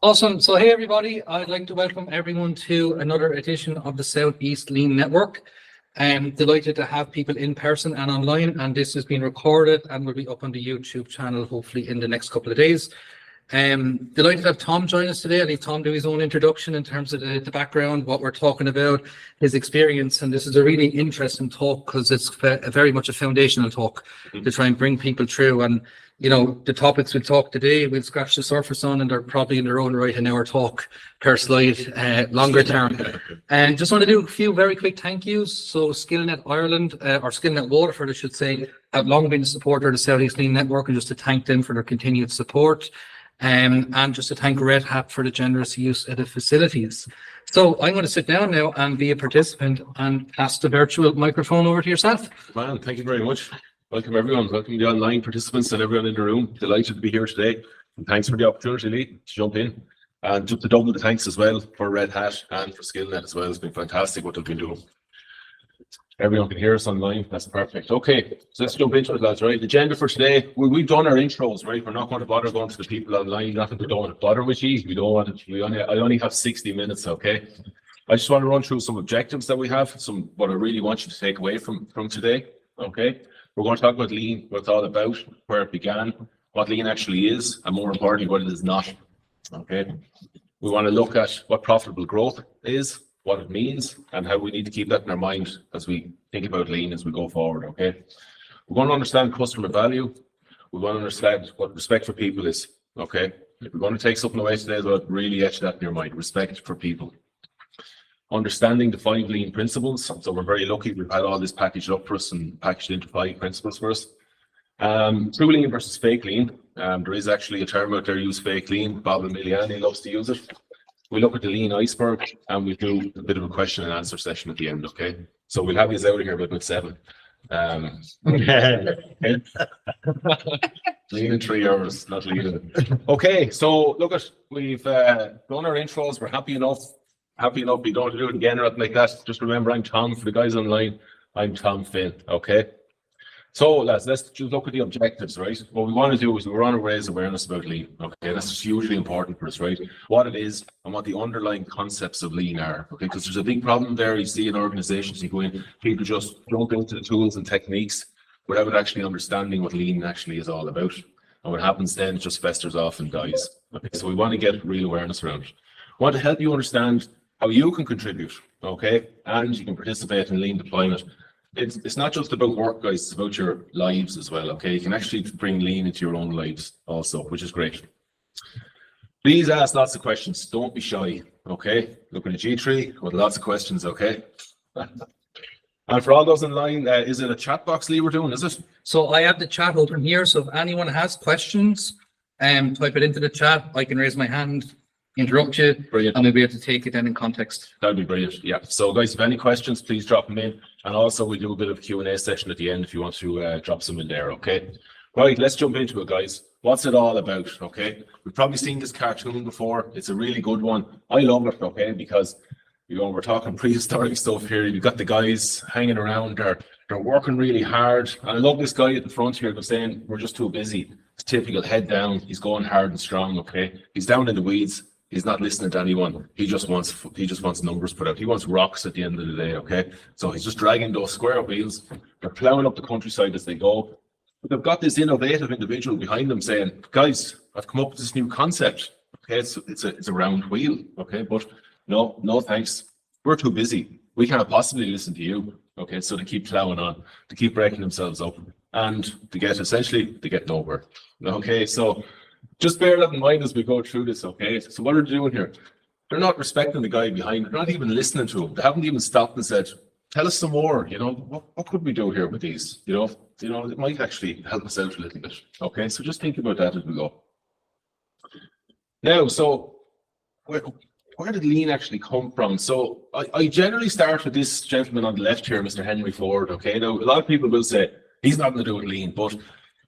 Awesome. So hey everybody, I'd like to welcome everyone to another edition of the Southeast Lean Network. I'm delighted to have people in person and online, and this has been recorded and will be up on the YouTube channel hopefully in the next couple of days. Delighted to have Tom join us today. I'll leave Tom do his own introduction in terms of the background, what we're talking about, his experience, and this is a really interesting talk because it's very much a foundational talk to try and bring people through. And you know, the topics we'll talk today, we'll scratch the surface on, and they're probably in their own right an hour talk per slide, longer term. And just want to do a few very quick thank yous. So SkillNet Ireland, or SkillNet Waterford, I should say, have long been a supporter of the Southeast Lean Network, and just to thank them for their continued support. And just to thank Red Hat for the generous use of the facilities. So I'm going to sit down now and be a participant and pass the virtual microphone over to yourself. Man, thank you very much. Welcome everyone. Welcome the online participants and everyone in the room. Delighted to be here today. And thanks for the opportunity, Lee, to jump in. And just to double the thanks as well for Red Hat and for SkillNet as well. It's been fantastic what they've been doing. Everyone can hear us online. That's perfect. Okay, so let's jump into it, lads, right? The agenda for today, we've done our intros, right? We're not going to bother going to the people online. Nothing, we don't want to bother with you. We don't want to, I only have 60 minutes, okay? I just want to run through some objectives that we have, what I really want you to take away from today, okay? We're going to talk about Lean, what it's all about, where it began, what Lean actually is, and more importantly, what it is not, okay? We want to look at what profitable growth is, what it means, and how we need to keep that in our mind as we think about Lean as we go forward, okay? We want to understand customer value. We want to understand what respect for people is, okay? If we're going to take something away today as well, really etch that in your mind, respect for people. Understanding the 5 Lean principles. So we're very lucky we've had all this packaged up for us and packaged into 5 principles for us. True Lean versus fake Lean. There is actually a term out there, use fake Lean. Bob Emiliani loves to use it. We look at the Lean iceberg and we do a bit of a question and answer session at the end, okay? So we'll have you out of here by about 7. Lean in 3 hours, not leaving. Okay, so look at, we've done our intros, we're happy enough. We don't have to do it again or anything like that. Just remember, I'm Tom. For the guys online, I'm Tom Finn, okay? So, lads, let's just look at the objectives, right? What we want to do is we want to raise awareness about Lean, okay? That's hugely important for us, right? What it is and what the underlying concepts of Lean are, okay? Because there's a big problem there. You see in organizations, you go in, people just jump into the tools and techniques without actually understanding what Lean actually is all about. And what happens then, it just festers off and dies, okay? So we want to get real awareness around it. We want to help you understand how you can contribute, okay, and you can participate in Lean deployment. It's not just about work, guys, it's about your lives as well, okay? You can actually bring Lean into your own lives also, which is great. Please ask lots of questions, don't be shy, okay? Look at a G3 with lots of questions, okay? And for all those online, is it a chat box, Lee, we're doing, is it? So I have the chat open here, so if anyone has questions, type it into the chat. I can raise my hand, interrupt you, brilliant, and we'll be able to take it then in context. That'd be brilliant. Yeah. So guys, if any questions, please drop them in. And also we'll do a bit of Q&A session at the end if you want to drop some in there, okay? Right, let's jump into it, guys. What's it all about, okay? We've probably seen this cartoon before. It's a really good one. I love it, okay? Because, you know, we're talking prehistoric stuff here. You've got the guys hanging around there. They're working really hard. And I love this guy at the front here saying, we're just too busy. It's typical, head down. He's going hard and strong, okay? He's down in the weeds. He's not listening to anyone. He just wants numbers put out. He wants rocks at the end of the day, okay? So he's just dragging those square wheels. They're plowing up the countryside as they go. But they've got this innovative individual behind them saying, guys, I've come up with this new concept. Okay, it's a round wheel, okay? But no thanks. We're too busy. We can't possibly listen to you. Okay, so they keep plowing on, to keep breaking themselves up, and to get nowhere. Okay, so just bear that in mind as we go through this, okay? So what are they doing here? They're not respecting the guy behind. They're not even listening to him. They haven't even stopped and said, tell us some more, you know, what could we do here with these? You know, it might actually help us out a little bit. Okay, so just think about that as we go. Now, so where did Lean actually come from? So I generally start with this gentleman on the left here, Mr. Henry Ford, okay? Now, a lot of people will say, he's not going to do it Lean, but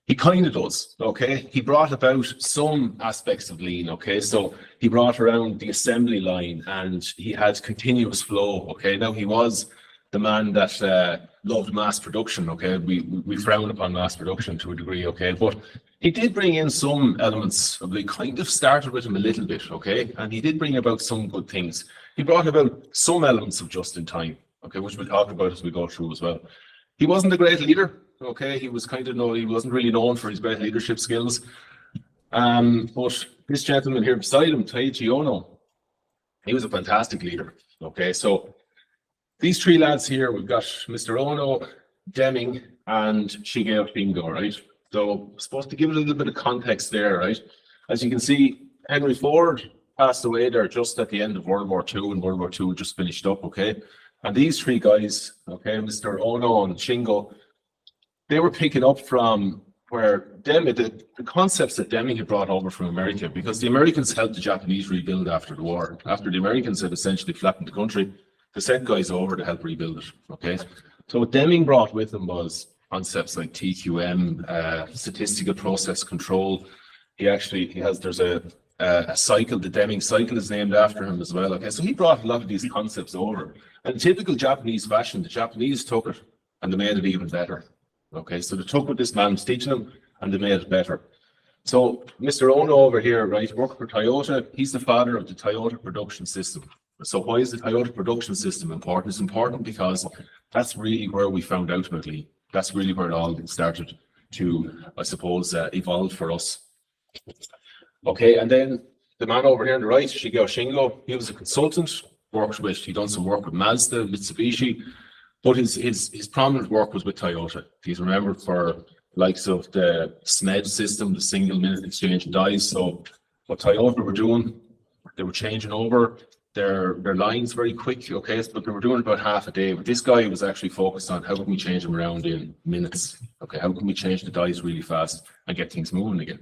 he kind of does, okay? He brought about some aspects of Lean, okay? So he brought around the assembly line and he had continuous flow, okay? Now, he was the man that loved mass production, okay? We frown upon mass production to a degree, okay? But He did bring in some elements of, they kind of started with him a little bit, okay? And he did bring about some good things. He brought about some elements of just in time, okay, which we'll talk about as we go through as well. He wasn't a great leader, okay? He was kind of he wasn't really known for his great leadership skills. But this gentleman here beside him, Taichi Ono, he was a fantastic leader, okay? So these three lads here, we've got Mr. Ono, Deming, and Shigeo Shingo, right? So supposed to give it a little bit of context there, right? As you can see, Henry Ford passed away there just at the end of World War II, and World War II just finished up, okay? And these three guys, okay, Mr. Ono and Shingo, they were picking up from where Deming, the concepts that Deming had brought over from America, because the Americans helped the Japanese rebuild after the war. After the Americans had essentially flattened the country, they sent guys over to help rebuild it, okay? So what Deming brought with him was concepts like TQM, statistical process control. There's a cycle, the Deming cycle is named after him as well. Okay, so he brought a lot of these concepts over. And in typical Japanese fashion, the Japanese took it and they made it even better. Okay, so they took what this man was teaching them and they made it better. So Mr. Ono over here, right, worked for Toyota. He's the father of the Toyota production system. So why is the Toyota production system important? It's important because that's really where we found out about Lean. That's really where it all started to, I suppose, evolve for us. Okay, and then the man over here on the right, Shigeo Shingo, he was a consultant, he done some work with Mazda, Mitsubishi, but his prominent work was with Toyota. He's remembered for likes of the SMED system, the single minute exchange of dies. So what Toyota were doing, they were changing over their lines very quick, okay, but they were doing about half a day. But this guy was actually focused on how can we change them around in minutes, okay, how can we change the dies really fast and get things moving again.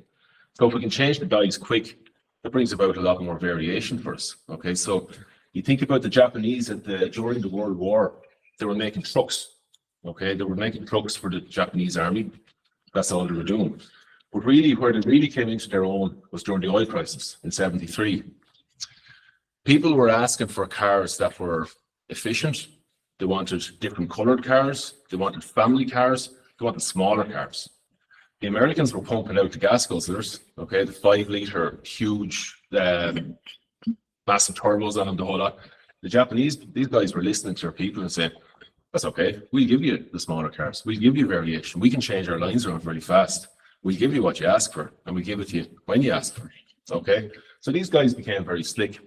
So if we can change the dies quick, that brings about a lot more variation for us, okay. So you think about the Japanese during the World War, they were making trucks, okay, they were making trucks for the Japanese army. That's all they were doing. But really, where they really came into their own was during the oil crisis in '73. People were asking for cars that were efficient. They wanted different colored cars. They wanted family cars. They wanted smaller cars. The Americans were pumping out the gas guzzlers, okay, the 5-liter huge, massive turbos on them, the whole lot. The Japanese, these guys were listening to their people and saying, that's okay. We'll give you the smaller cars. We'll give you variation. We can change our lines around very fast. We'll give you what you ask for, and we give it to you when you ask for it, okay? So these guys became very slick.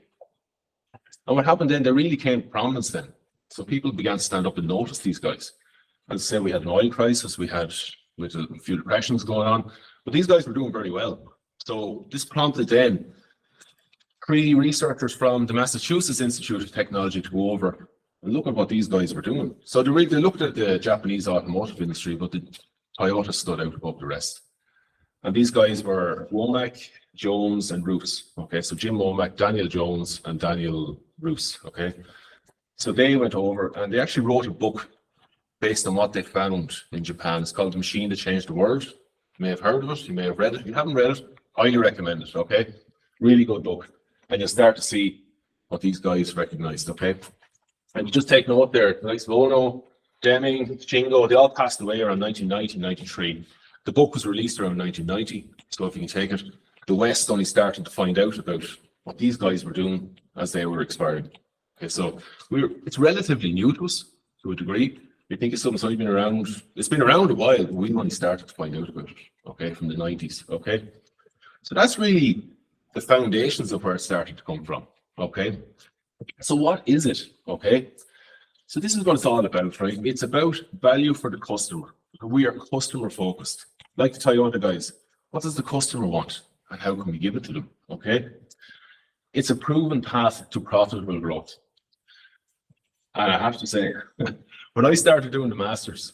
And what happened then, they really came to prominence then. So people began to stand up and notice these guys. As I say, we had an oil crisis, we had a few depressions going on, but these guys were doing very well. So this prompted then 3 researchers from the Massachusetts Institute of Technology to go over and look at what these guys were doing. So they looked at the Japanese automotive industry, but the Toyota stood out above the rest. And these guys were Womack, Jones, and Roos. Okay, so Jim Womack, Daniel Jones, and Daniel Roos. Okay, so they went over and they actually wrote a book based on what they found in Japan. It's called The Machine That Changed the World. You may have heard of it, you may have read it. If you haven't read it, highly recommend it. Okay, really good book. And you'll start to see what these guys recognized. Okay, and you just take note there, like Ono, Deming, Shingo, they all passed away around 1990, 93. The book was released around 1990, so if you can take it, the West only started to find out about what these guys were doing as they were expiring. Okay, so it's relatively new to us to a degree. We think it's something that's been around, it's been around a while, but we only started to find out about it, okay, from the 90s, okay? So that's really the foundations of where it started to come from, okay? So what is it, okay? So this is what it's all about, right? It's about value for the customer. We are customer focused. Like the Toyota guys, what does the customer want and how can we give it to them, okay? It's a proven path to profitable growth. And I have to say, when I started doing the Masters,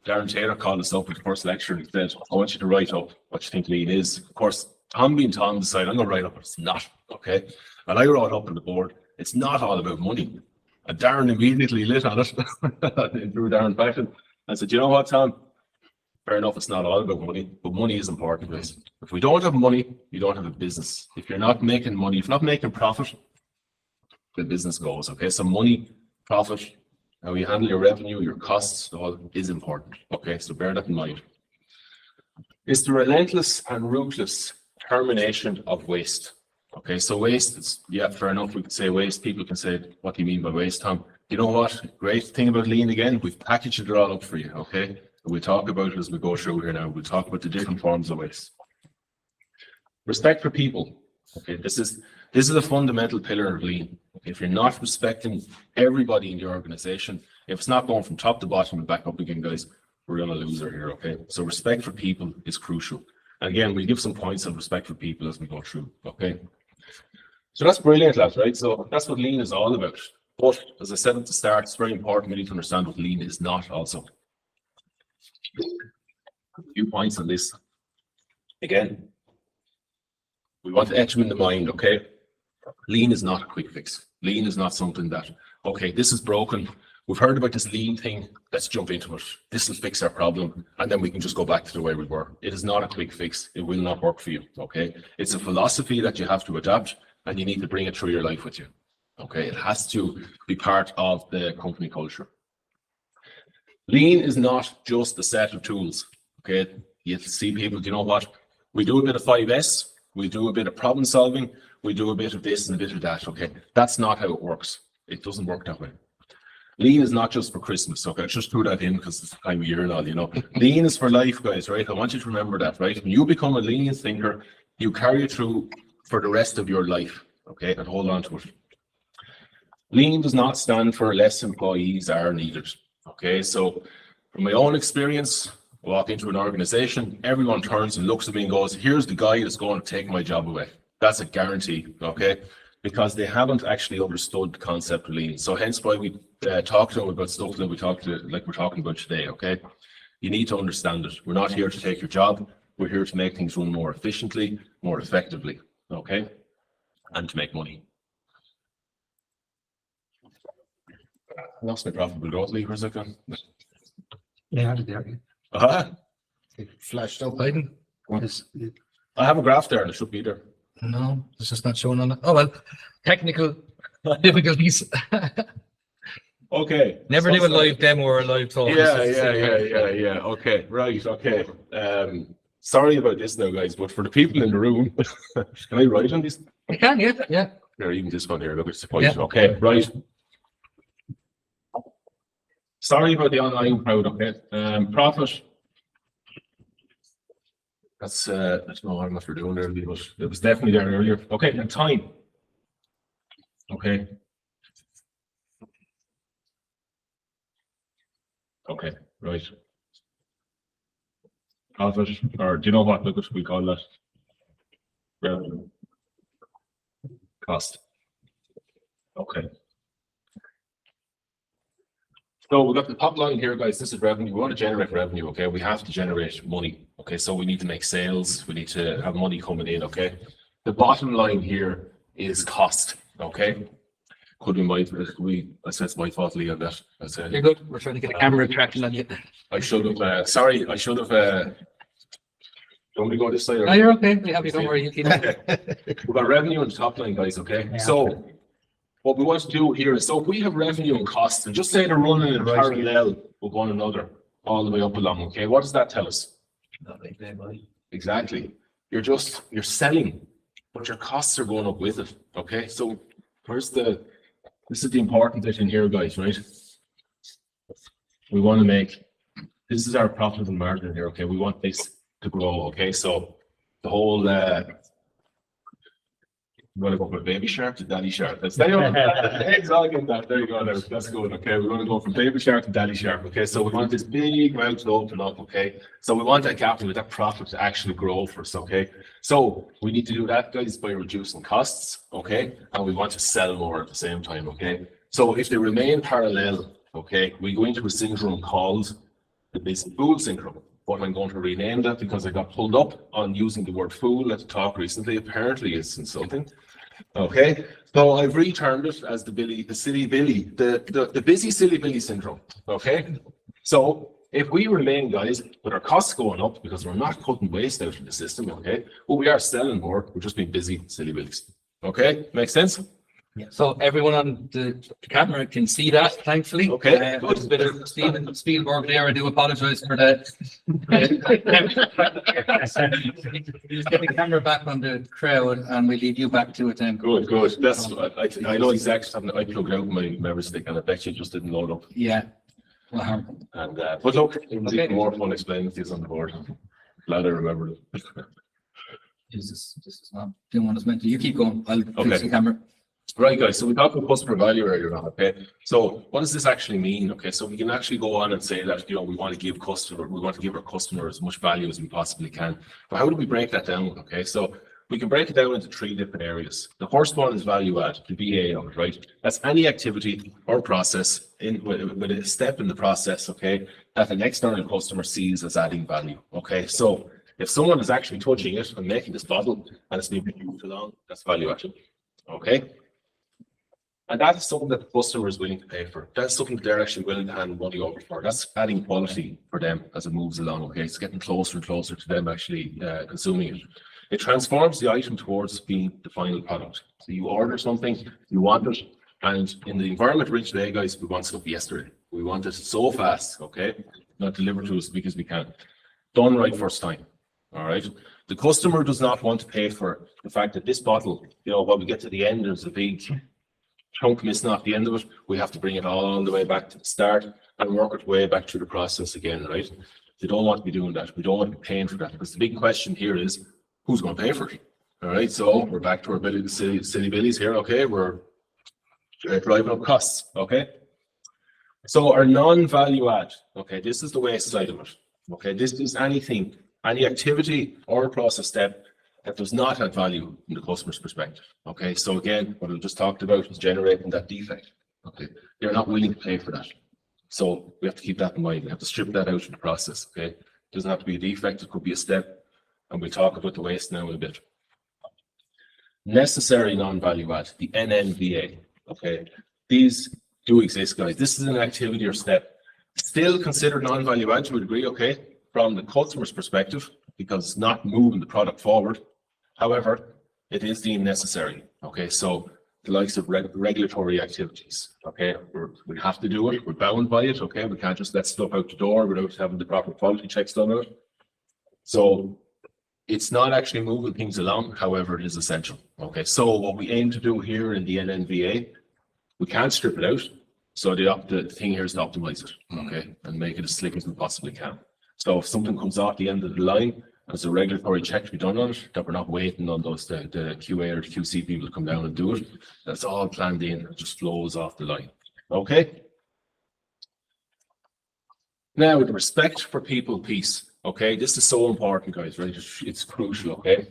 Darren Taylor called us up at the first lecture and said, I want you to write up what you think Lean is. Of course, Tom being Tom decided, I'm going to write up what it's not, okay? And I wrote up on the board, it's not all about money. And Darren immediately lit on it in true Darren fashion. I said, you know what, Tom? Fair enough, it's not all about money, but money is important, guys. If we don't have money, you don't have a business. If you're not making money, if you're not making profit, the business goes, okay? So money, profit, how you handle your revenue, your costs, all is important, okay? So bear that in mind. It's the relentless and ruthless termination of waste. Okay, so waste is, yeah, fair enough. We can say waste. People can say, what do you mean by waste, Tom? You know what? Great thing about lean again, we've packaged it all up for you. Okay, we'll talk about it as we go through here now. We'll talk about the different forms of waste. Respect for people. Okay, this is a fundamental pillar of lean. Okay, if you're not respecting everybody in the organization, if it's not going from top to bottom and back up again, guys, we're gonna lose her here. Okay, so respect for people is crucial. And again, we'll give some points of respect for people as we go through. Okay, so that's brilliant, lads, right? So that's what lean is all about. But as I said at the start, it's very important we need to understand what lean is not also. A few points on this. Again, we want to etch them in the mind, okay? Lean is not a quick fix. Lean is not something that, okay, this is broken. We've heard about this lean thing. Let's jump into it. This will fix our problem. And then we can just go back to the way we were. It is not a quick fix. It will not work for you, okay? It's a philosophy that you have to adapt and you need to bring it through your life with you, okay? It has to be part of the company culture. Lean is not just a set of tools, okay? You see people, you know what? We do a bit of 5S. We do a bit of problem solving. We do a bit of this and a bit of that. Okay, that's not how it works. It doesn't work that way. Lean is not just for Christmas. Okay, I just threw that in because it's the time of year and all, you know. Lean is for life, guys, right? I want you to remember that, right? When you become a lean thinker, you carry it through for the rest of your life, okay, and hold on to it. Lean does not stand for less employees are needed, okay? So from my own experience, I walk into an organization, everyone turns and looks at me and goes, here's the guy that's going to take my job away. That's a guarantee, okay? Because they haven't actually understood the concept of lean. So hence why we talk to them about stuff that we're talking about today, okay? You need to understand it. We're not here to take your job. We're here to make things run more efficiently, more effectively, okay? And to make money. I lost my profitable growth lever a second. Yeah, there. It Flashed up. Biden? I have a graph there and it should be there. No, it's just not showing on it. Oh, well, technical difficulties. Okay. Never do a live demo or a live talk. Yeah. Okay, right, okay. Sorry about this now, guys, but for the people in the room, can I write on this? You can, yeah. Or even this one here, look, it's the point. Yeah. Okay, right. Sorry about the online crowd, okay. Profit. That's I don't know how much we're doing there, but it was definitely there earlier. Okay, and time. Okay. Okay, right. Profit, or do you know what? Look what we call that. Revenue. Cost. Okay. So we've got the top line here, guys. This is revenue. We want to generate revenue, okay? We have to generate money, okay? So we need to make sales. We need to have money coming in, okay? The bottom line here is cost, okay? Could be I said it's my fault, Lee, on that. I said, You're good. We're trying to get a camera tracking on you. I should have, sorry, I should have, don't want me to go this side? No, you're okay. We have you. Don't worry. You keep We've got revenue on the top line, guys, okay? Yeah. So what we want to do here is, so if we have revenue and costs, and just say they're running in parallel with one another all the way up along, okay? What does that tell us? Exactly. You're selling, but your costs are going up with it, okay? So this is the important bit in here, guys, right? We want to this is our profit and margin here, okay? We want this to grow, okay? So the whole, you want to go from baby shark to daddy shark. Let's stay on that. There you go. That's good. Okay, we're going to go from baby shark to daddy shark. Okay, so we want this big mouth to open up. Okay, so we want that capital, that profit to actually grow for us. Okay, so we need to do that, guys, by reducing costs. Okay, and we want to sell more at the same time. Okay, so if they remain parallel, okay, we go into a syndrome called the basic fool syndrome. But I'm going to rename that because I got pulled up on using the word fool at the talk recently. Apparently it's insulting. Okay, so I've returned it as the silly Billy, the busy silly Billy syndrome. Okay, so if we remain, guys, with our costs going up because we're not cutting waste out of the system, okay, but we are selling more, we're just being busy silly Billies. Okay, makes sense? So everyone on the camera can see that, thankfully. Okay, There's a bit of Steven Spielberg there. I do apologize for that. Just get the camera back on the crowd and we lead you back to it then. Good, good. That's, I know exactly, I plugged out my memory stick and I bet you just didn't load up. Yeah. Well, And, but look, it was Okay. even more fun explaining these on the board. Glad I remembered it. this is not doing what it's meant to. You keep going. I'll Okay. fix the camera. Right, guys, so we talked about customer value earlier on, okay? So what does this actually mean? Okay, so we can actually go on and say that, you know, we want to give our customer as much value as we possibly can. But how do we break that down? Okay, so we can break it down into 3 different areas. The first one is value add, the VA of it, right? That's any activity or process with a step in the process, okay, that an external customer sees as adding value. Okay, so if someone is actually touching it and making this bottle and it's being used along, that's value added. Okay. And that is something that the customer is willing to pay for. That's something that they're actually willing to hand money over for. That's adding quality for them as it moves along. Okay, it's getting closer and closer to them actually consuming it. It transforms the item towards being the final product. So you order something, you want it, and in the environment we're in today, guys, we want stuff yesterday. We want it so fast, okay? Not delivered to us because we can. Done right first time. All right. The customer does not want to pay for the fact that this bottle, you know, when we get to the end, there's a big chunk missing off the end of it. We have to bring it all the way back to the start and work it way back through the process again, right? They don't want to be doing that. We don't want to be paying for that because the big question here is who's going to pay for it? All right, so we're back to our silly billies here. Okay, we're driving up costs. Okay, so our non-value add. Okay, this is the waste side of it. Okay, this is anything, any activity or process step that does not add value from the customer's perspective. Okay, so again, what we just talked about is generating that defect. Okay, they're not willing to pay for that. So we have to keep that in mind. We have to strip that out of the process. Okay, it doesn't have to be a defect, it could be a step. And we'll talk about the waste now in a bit. Necessary non-value add, the NNVA. Okay, these do exist, guys. This is an activity or step. Still considered non-value add to a degree, okay, from the customer's perspective, because it's not moving the product forward. However, it is deemed necessary. Okay, so the likes of regulatory activities. Okay, we have to do it. We're bound by it. Okay, we can't just let stuff out the door without having the proper quality checks done on it. So it's not actually moving things along. However, it is essential. Okay, so what we aim to do here in the NNVA, we can't strip it out. So the thing here is to optimize it. Okay, and make it as slick as we possibly can. So if something comes off the end of the line, there's a regulatory check to be done on it, that we're not waiting on those the QA or the QC people to come down and do it. That's all planned in, it just flows off the line. Okay. Now, with respect for people piece, okay, this is so important, guys, right? It's crucial, okay?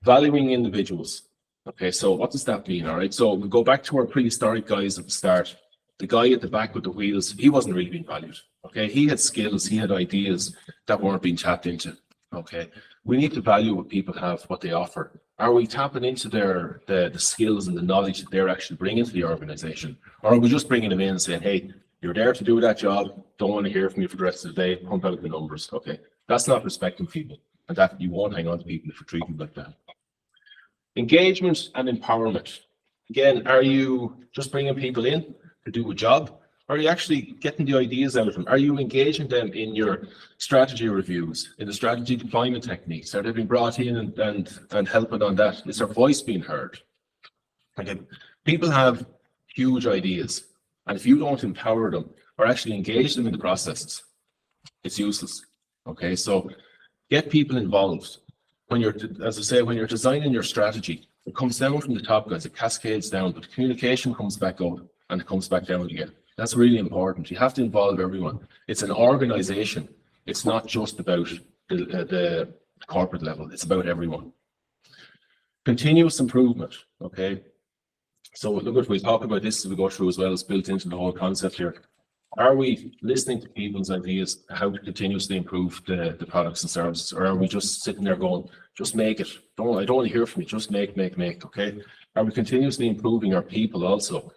Valuing individuals. Okay, so what does that mean? All right, so we go back to our prehistoric guys at the start. The guy at the back with the wheels, he wasn't really being valued. Okay, he had skills, he had ideas that weren't being tapped into. Okay, we need to value what people have, what they offer. Are we tapping into the skills and the knowledge that they're actually bringing to the organization? Or are we just bringing them in and saying, hey, you're there to do that job, don't want to hear from you for the rest of the day, pump out the numbers. Okay, that's not respecting people, and that you won't hang on to people if you treat them like that. Engagement and empowerment. Again, are you just bringing people in to do a job? Are you actually getting the ideas out of them? Are you engaging them in your strategy reviews, in the strategy deployment techniques? Are they being brought in and helping on that? Is their voice being heard? Again, people have huge ideas, and if you don't empower them or actually engage them in the processes, it's useless. Okay, so get people involved. When you're, as I say, when you're designing your strategy, it comes down from the top, guys. It cascades down, but the communication comes back up and it comes back down again. That's really important. You have to involve everyone. It's an organization. It's not just about the corporate level. It's about everyone. Continuous improvement. Okay. So look what we talk about this as we go through as well. It's built into the whole concept here. Are we listening to people's ideas, how to continuously improve the products and services, or are we just sitting there going, just make it? I don't want to hear from you. Just make. Okay. Are we continuously improving our people also?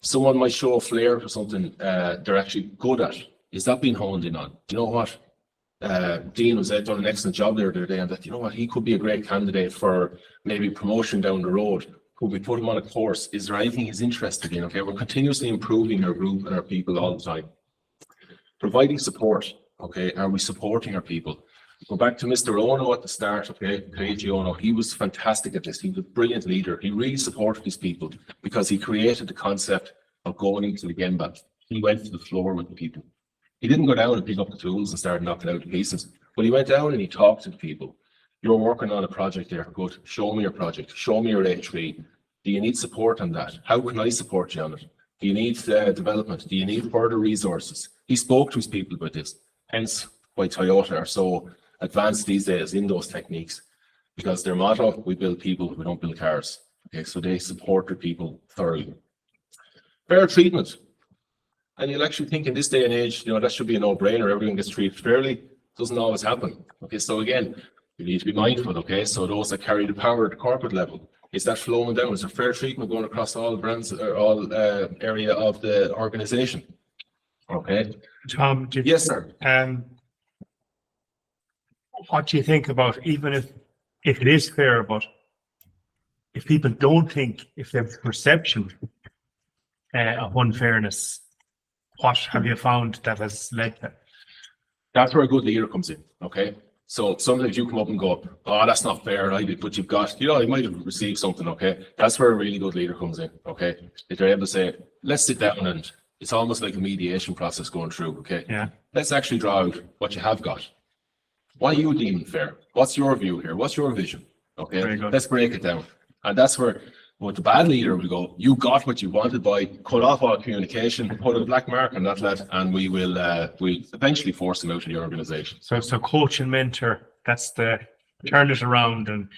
Someone might show a flair for something they're actually good at. Is that being honed in on? Do you know what? Dean was done an excellent job there the other day, and that, you know what, he could be a great candidate for maybe promotion down the road. Could we put him on a course? Is there anything he's interested in? Okay, we're continuously improving our group and our people all the time. Providing support. Okay, are we supporting our people? Go back to Mr. Ono at the start. Okay, Paige Ono. He was fantastic at this. He was a brilliant leader. He really supported his people because he created the concept of going into the gemba. He went to the floor with the people. He didn't go down and pick up the tools and start knocking out the pieces, but he went down and he talked to the people. You're working on a project there. Good. Show me your project. Show me your A3. Do you need support on that? How can I support you on it? Do you need development? Do you need further resources? He spoke to his people about this. Hence why Toyota are so advanced these days in those techniques, because their motto, we build people, we don't build cars. Okay, so they support their people thoroughly. Fair treatment. And you'll actually think in this day and age, that should be a no-brainer. Everyone gets treated fairly. Doesn't always happen. Okay, so again, you need to be mindful. Okay, so those that carry the power at the corporate level, is that flowing down? Is there fair treatment going across all brands or all area of the organization? Okay. Tom, Yes, sir. What do you think about, even if it is fair, but if people don't think, if they have perception of unfairness, what have you found that has led to? That's where a good leader comes in. Okay. So sometimes you come up and go, oh, that's not fair, right? But you've got, you might have received something. Okay. That's where a really good leader comes in. Okay. If they're able to say, let's sit down, and it's almost like a mediation process going through. Okay. Yeah. Let's actually draw out what you have got. What are you deeming fair? What's your view here? What's your vision? Okay. Very good. Let's break it down. And that's where the bad leader will go, you got what you wanted by cut off all communication, put a black mark on that lad, and we'll eventually force him out of the organization. So coach and mentor, that's the turn it around and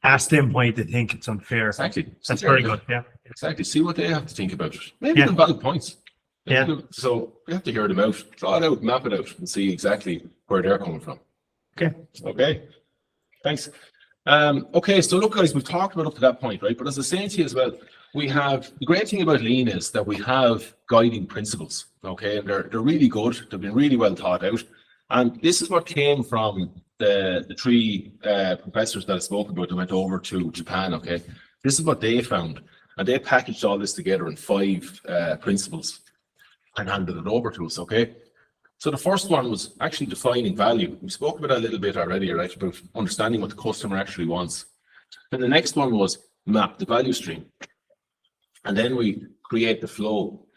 ask them why they think it's unfair. Exactly. That's very good. Yeah. Exactly. See what they have to think about it. Maybe Yeah. the valid points. Yeah. So we have to hear them out, draw it out, map it out, and see exactly where they're coming from. Okay. Okay. Thanks. Okay, so look, guys, we've talked about up to that point, right? But as I was saying to you as well, we have the great thing about Lean is that we have guiding principles. Okay, and they're really good. They've been really well thought out, and this is what came from the three professors that I spoke about that went over to Japan. Okay, this is what they found, and they packaged all this together in 5 principles and handed it over to us. Okay. So the first one was actually defining value. We spoke about that a little bit already, right? About understanding what the customer actually wants. Then the next one was map the value stream. And then we create the flow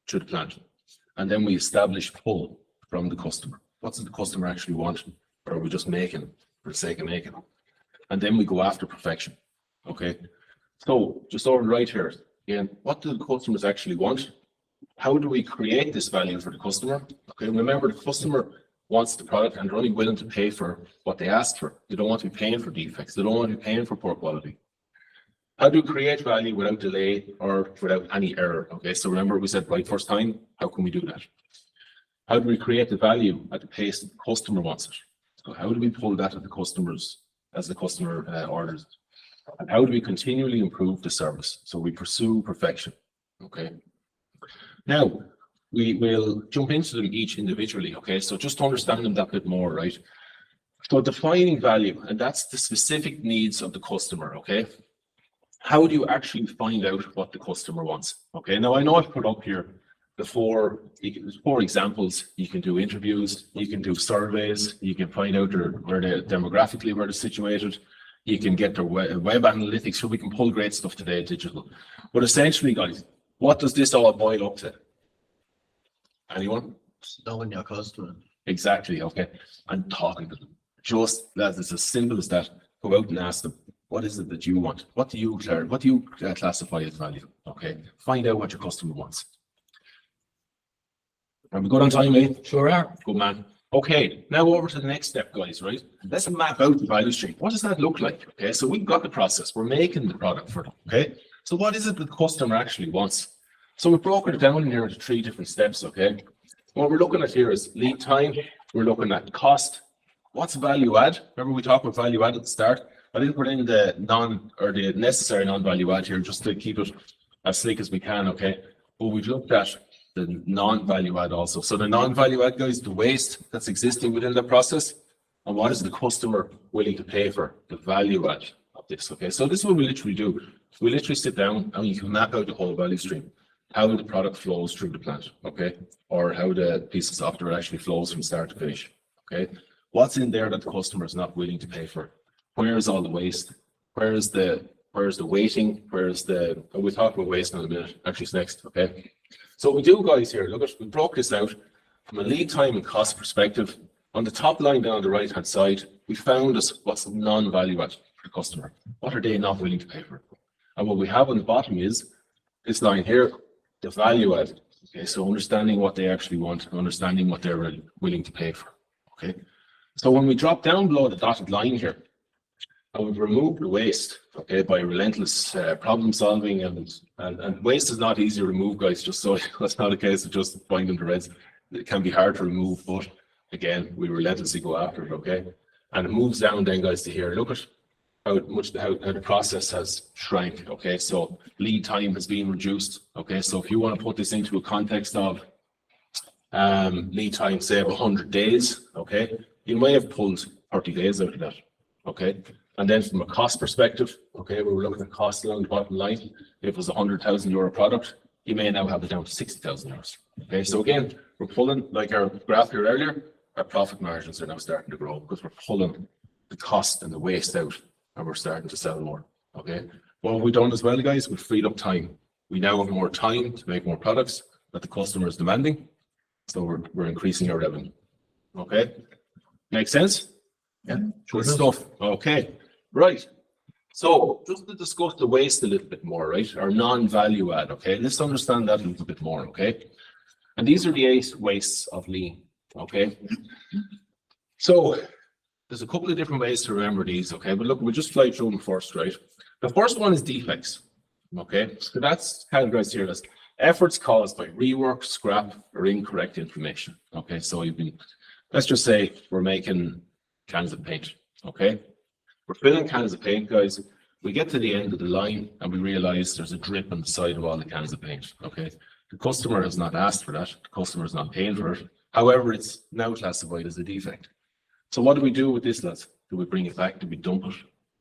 through the plant. And then we establish pull from the customer. What does the customer actually want? Or are we just making for the sake of making? And then we go after perfection. Okay. So just over right here, again, what do the customers actually want? How do we create this value for the customer? Okay, remember the customer wants the product and they're only willing to pay for what they asked for. They don't want to be paying for defects. They don't want to be paying for poor quality. How do we create value without delay or without any error? Okay, so remember we said right first time, how can we do that? How do we create the value at the pace that the customer wants it? So how do we pull that at the customers as the customer orders it? And how do we continually improve the service? So we pursue perfection. Okay. Now, we will jump into them each individually, okay? So just to understand them that bit more, right? So defining value, and that's the specific needs of the customer, okay? How do you actually find out what the customer wants? Okay, now I know I've put up here the 4 examples. You can do interviews, you can do surveys, you can find out where they're demographically where they're situated. You can get their web analytics, so we can pull great stuff today digital. But essentially, guys, what does this all boil up to? Anyone? Knowing your customer. Exactly, okay. And talking to them. Just that, it's as simple as that. Go out and ask them, what is it that you want? What do you classify as value? Okay. Find out what your customer wants. Are we good on time, mate? Sure are. Good man. Okay, now over to the next step, guys, right? Let's map out the value stream. What does that look like? Okay, so we've got the process. We're making the product for them, okay? So what is it that the customer actually wants? So we've broken it down here into 3 different steps, okay? What we're looking at here is lead time. We're looking at cost. What's value add? Remember we talked about value add at the start? I didn't put in the the necessary non-value add here just to keep it as slick as we can, okay? But we've looked at the non-value add also. So the non-value add, guys, the waste that's existing within the process, and what is the customer willing to pay for the value add of this, okay? So this is what we literally do. we literally sit down and you can map out the whole value stream, how the product flows through the plant, okay? Or how the piece of software actually flows from start to finish, okay? What's in there that the customer is not willing to pay for? Where is all the waste? Where is the waiting? We'll talk about waste in a minute, actually it's next, okay? So what we do, guys, here, look at, we broke this out from a lead time and cost perspective. On the top line down on the right hand side, we found what's non-value add for the customer. What are they not willing to pay for? And what we have on the bottom is this line here, the value add. Okay, so understanding what they actually want, understanding what they're willing to pay for. Okay, so when we drop down below the dotted line here, I would remove the waste, okay, by relentless problem solving, and waste is not easy to remove, guys, just so that's not a case of just finding the reds. It can be hard to remove, but again, we relentlessly go after it, okay? And it moves down then, guys, to here. Look at how the process has shrank, okay? So lead time has been reduced, okay? So if you want to put this into a context of lead time, say of 100 days, okay? You may have pulled 30 days out of that, okay? And then from a cost perspective, okay, we were looking at cost along the bottom line. If it was a €100,000 product, you may now have it down to €60,000. Okay, so again, we're pulling, like our graph here earlier, our profit margins are now starting to grow because we're pulling the cost and the waste out and we're starting to sell more. Okay, what have we done as well, guys? We've freed up time. We now have more time to make more products that the customer is demanding. So we're increasing our revenue. Okay, makes sense? Yeah, good stuff. Okay, right. So just to discuss the waste a little bit more, right? Our non-value add, okay? Let's understand that a little bit more, okay? And these are the 8 wastes of lean, okay? So there's a couple of different ways to remember these, okay? But look, we'll just fly through them first, right? The first one is defects, okay? So that's categorized here as efforts caused by rework, scrap, or incorrect information, okay? So let's just say we're making cans of paint, okay? We're filling cans of paint, guys. We get to the end of the line and we realize there's a drip on the side of all the cans of paint, okay? The customer has not asked for that. The customer is not paying for it. However, it's now classified as a defect. So what do we do with this, lads? Do we bring it back? Do we dump it?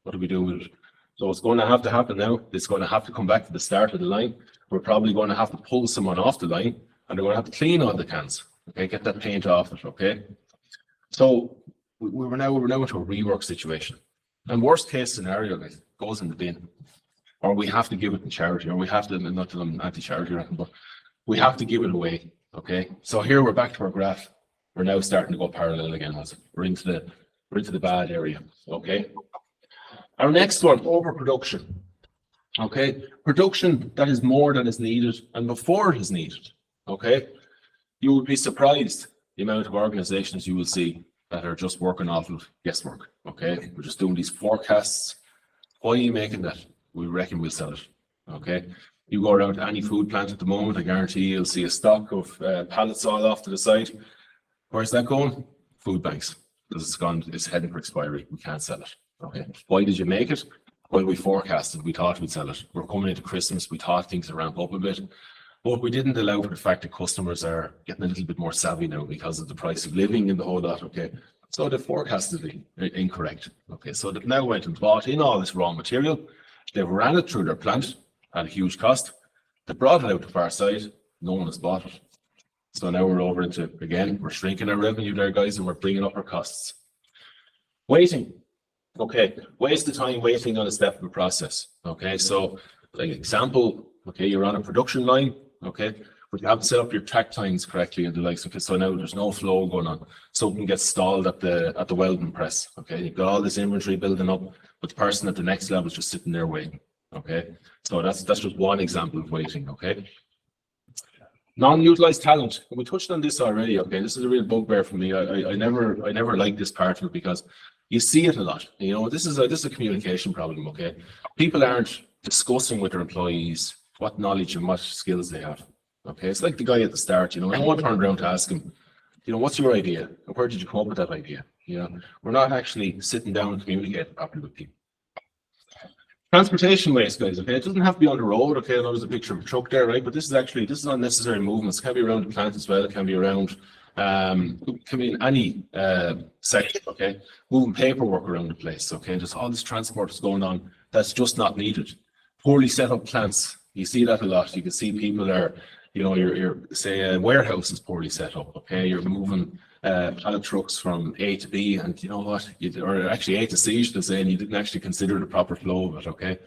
What do we do with it? So what's going to have to happen now, it's going to have to come back to the start of the line. We're probably going to have to pull someone off the line and they're going to have to clean all the cans, okay? Get that paint off it, okay? So we're now into a rework situation. And worst case scenario, guys, goes in the bin, or we have to give it in charity, or we have to, not that I'm anti-charity or anything, but we have to give it away, okay? So here we're back to our graph. We're now starting to go parallel again, lads. We're into the bad area, okay? Our next one, overproduction, okay? Production that is more than is needed and before it is needed, okay? You would be surprised the amount of organizations you will see that are just working off of guesswork, okay? We're just doing these forecasts. Why are you making that? We reckon we'll sell it, okay? You go around to any food plant at the moment, I guarantee you'll see a stock of pallets all off to the side. Where's that going? Food banks. Because it's heading for expiry. We can't sell it, okay? Why did you make it? Well, we forecasted, we thought we'd sell it. We're coming into Christmas, we thought things would ramp up a bit. But we didn't allow for the fact that customers are getting a little bit more savvy now because of the price of living and the whole lot, okay? So the forecast is incorrect, okay? So they've now went and bought in all this raw material. They've ran it through their plant at a huge cost. They brought it out the far side. No one has bought it. So now we're over into, again, we're shrinking our revenue there, guys, and we're bringing up our costs. Waiting, okay? Waste the time waiting on a step of the process, okay? So like example, okay, you're on a production line, okay, but you haven't set up your track times correctly and the likes. Okay, so now there's no flow going on. Something gets stalled at the welding press. Okay, you've got all this inventory building up, but the person at the next level is just sitting there waiting. Okay, so that's just one example of waiting. Okay, non-utilized talent. We touched on this already. Okay, this is a real bugbear for me. I never like this part of it because you see it a lot. You know, this is a communication problem. Okay, people aren't discussing with their employees what knowledge and what skills they have. Okay, it's like the guy at the start, you know, no one turned around to ask him, you know, what's your idea? And where did you come up with that idea? You know, we're not actually sitting down and communicating properly with people. Transportation waste, guys, okay, it doesn't have to be on the road, okay, I know there's a picture of a truck there, right, but this is unnecessary movements. It can be around the plant as well, it can be around, it can be in any sector, okay, moving paperwork around the place, okay, just all this transport is going on that's just not needed. Poorly set up plants. You see that a lot. You can see people are, you know, you're say a warehouse is poorly set up. Okay, you're moving pallet trucks from A to B, and you know what, or actually A to C, you should say, and you didn't actually consider the proper flow of it. Okay,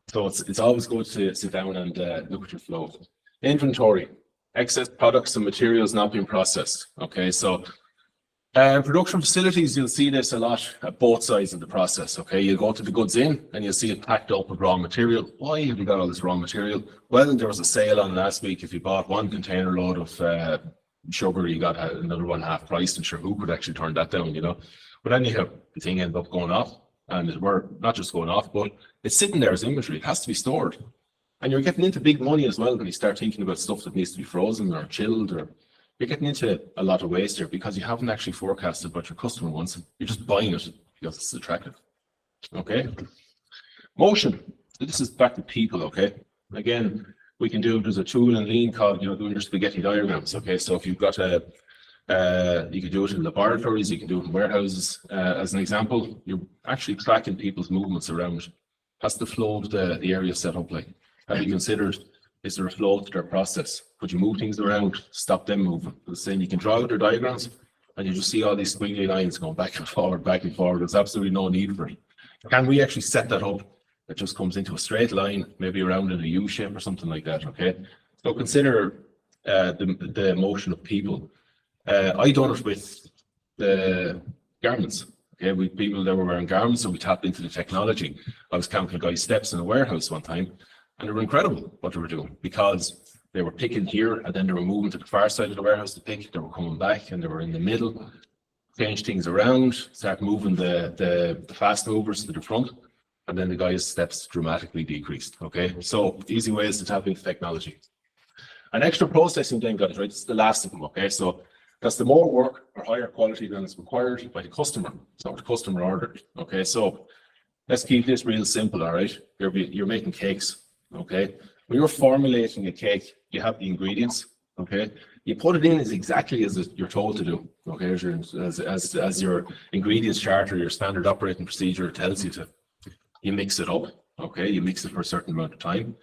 so it's always good to sit down and look at your flow. Inventory, excess products and materials not being processed. Okay, so production facilities, you'll see this a lot at both sides of the process. Okay, you go to the goods in and you'll see it packed up with raw material. Why have you got all this raw material? Well, there was a sale on last week. If you bought one container load of sugar, you got another one half price, and sure, who could actually turn that down, you know? But then you have the thing end up going off, and we're not just going off, but it's sitting there as inventory. It has to be stored, and you're getting into big money as well when you start thinking about stuff that needs to be frozen or chilled, or you're getting into a lot of waste here because you haven't actually forecasted what your customer wants. You're just buying it because it's attractive. Okay. Motion. So this is back to people. Okay. Again, we can do, there's a tool in Lean called, you know, doing your spaghetti diagrams. Okay, so if you've got you can do it in laboratories, you can do it in warehouses. As an example, you're actually tracking people's movements around. That's the flow of the area set up like. Have you considered, is there a flow to their process? Could you move things around, stop them moving? The same, you can draw out their diagrams and you just see all these squiggly lines going back and forward, back and forward. There's absolutely no need for it. Can we actually set that up? It just comes into a straight line, maybe around in a U shape or something like that. Okay, so consider the motion of people. I done it with the garments. Okay, we people that were wearing garments, so we tapped into the technology. I was counting guys' steps in a warehouse one time, and they were incredible what they were doing, because they were picking here and then they were moving to the far side of the warehouse to pick. They were coming back and they were in the middle, change things around, start moving the fast movers to the front. And then the guy's steps dramatically decreased. Okay, so easy ways to tap into technology. An extra processing then, guys, right? It's the last of them. Okay, so that's the more work or higher quality than is required by the customer. So the customer ordered. Okay, so let's keep this real simple. All right, you're making cakes. Okay, when you're formulating a cake, you have the ingredients. Okay, you put it in as exactly as you're told to do. Okay, as your ingredients chart or your standard operating procedure tells you to. You mix it up, okay? You mix it for a certain amount of time,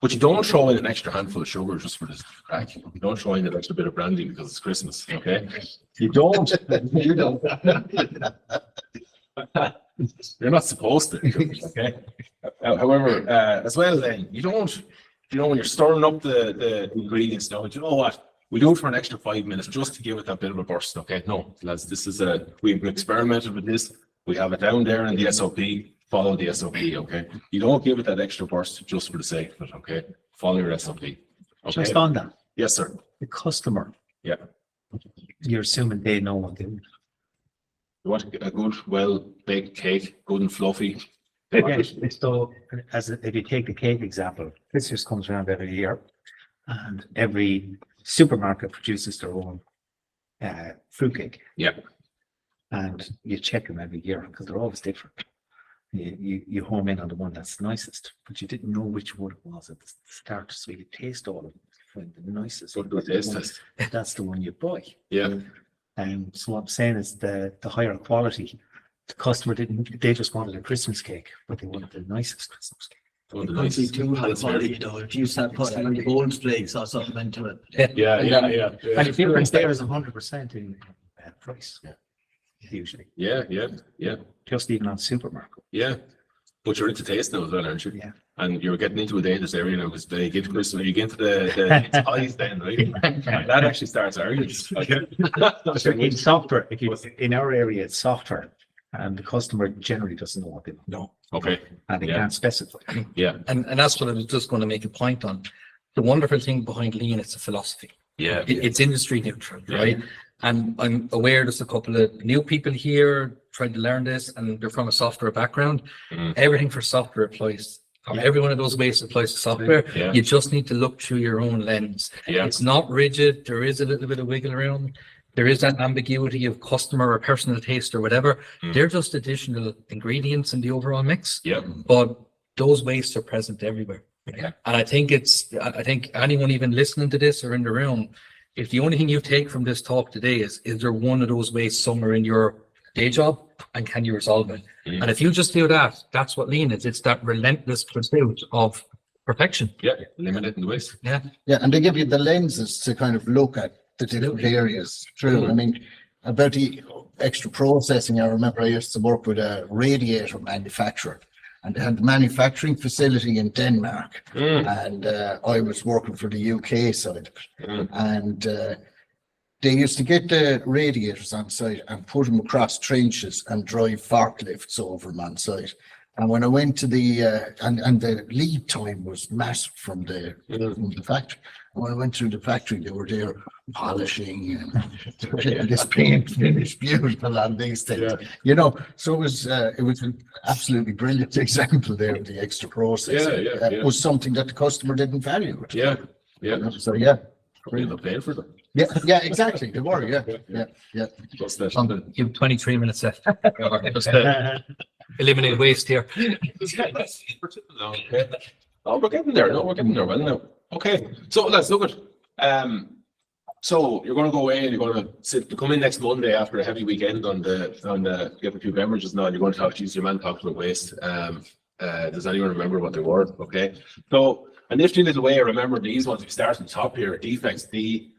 but you don't throw in an extra handful of sugar just for the crack. You don't throw in an extra bit of brandy because it's Christmas, okay? You don't. You don't. You're not supposed to, okay? However, as well, then you don't. You know, when you're stirring up the ingredients, now, you know what? We do it for an extra 5 minutes just to give it that bit of a burst, okay? No, lads, this is we've experimented with this. We have it down there in the SOP. Follow the SOP, okay? You don't give it that extra burst just for the sake of it, okay? Follow your SOP. Okay? Just on that, Yes, sir. the customer, Yeah. you're assuming they know what they want. You want a good, well-baked cake, good and fluffy. Yeah, so if you take the cake example, Christmas comes around every year, and every supermarket produces their own fruitcake. Yeah. And you check them every year because they're always different. You home in on the one that's nicest, but you didn't know which one it was at the start, so you taste all of them, find the nicest. So good taste test. That's the one you buy. Yeah. So what I'm saying is the higher quality. The customer they just wanted a Christmas cake, but they wanted the nicest Christmas cake. One of the It could be nicest. too high That's quality, very- you know, if you start putting in the gold flakes or something into it. Yeah. And the difference there is 100% in price. Yeah. Usually, Yeah. just even on supermarket. Yeah. But you're into taste now as well, aren't you? Yeah. And you're getting into a dangerous area now because they get to Christmas, you get into the highs then, right? And that actually starts arguments. In software, if you in our area, it's software, and the customer generally doesn't know what they want. No. Okay. And they Yeah. can't specify. Yeah. And that's what I was just going to make a point on. The wonderful thing behind Lean, it's a philosophy. Yeah. It's industry neutral, Yeah. right? And I'm aware there's a couple of new people here trying to learn this, and they're from a software background. Mm. Everything for software applies. Yeah. Every one of those ways applies to software. Yeah. You just need to look through your own lens. Yeah. It's not rigid. There is a little bit of wiggle around. There is that ambiguity of customer or personal taste or whatever. Mm. They're just additional ingredients in the overall mix. Yeah. But those wastes are present everywhere. Yeah. And I think anyone even listening to this or in the room, if the only thing you take from this talk today is there one of those wastes somewhere in your day job, and can you resolve it? Mm. And if you just do that, that's what lean is. It's that relentless pursuit of perfection. Yeah, eliminating the waste. Yeah, and they give you the lenses to kind of look at the different areas through. I mean, about the extra processing, I remember I used to work with a radiator manufacturer, and they had the manufacturing facility in Denmark, and I was working for the UK side of it. And they used to get the radiators on site and put them across trenches and drive forklifts over them on site. And when I went to the and the lead time was massive from the factory. And when I went through the factory, they were there polishing and this paint finished beautiful on these things. You know, so it was an absolutely brilliant example there of the extra processing. It was something that the customer didn't value. Yeah. So yeah. Probably not paying for them. Yeah, exactly. They were, yeah. Plus that. You have 23 minutes left. Just, eliminate waste here. Okay. Oh, we're getting there. No, we're getting there. Well, now. Okay. So let's look at. So you're going to go away and you're going to come in next Monday after a heavy weekend on the get a few beverages now. And you're going to talk to your man talking about waste. Does anyone remember what they were? Okay. So a nifty little way. Remember these ones. We start at the top here. Defects. DOWNTIME.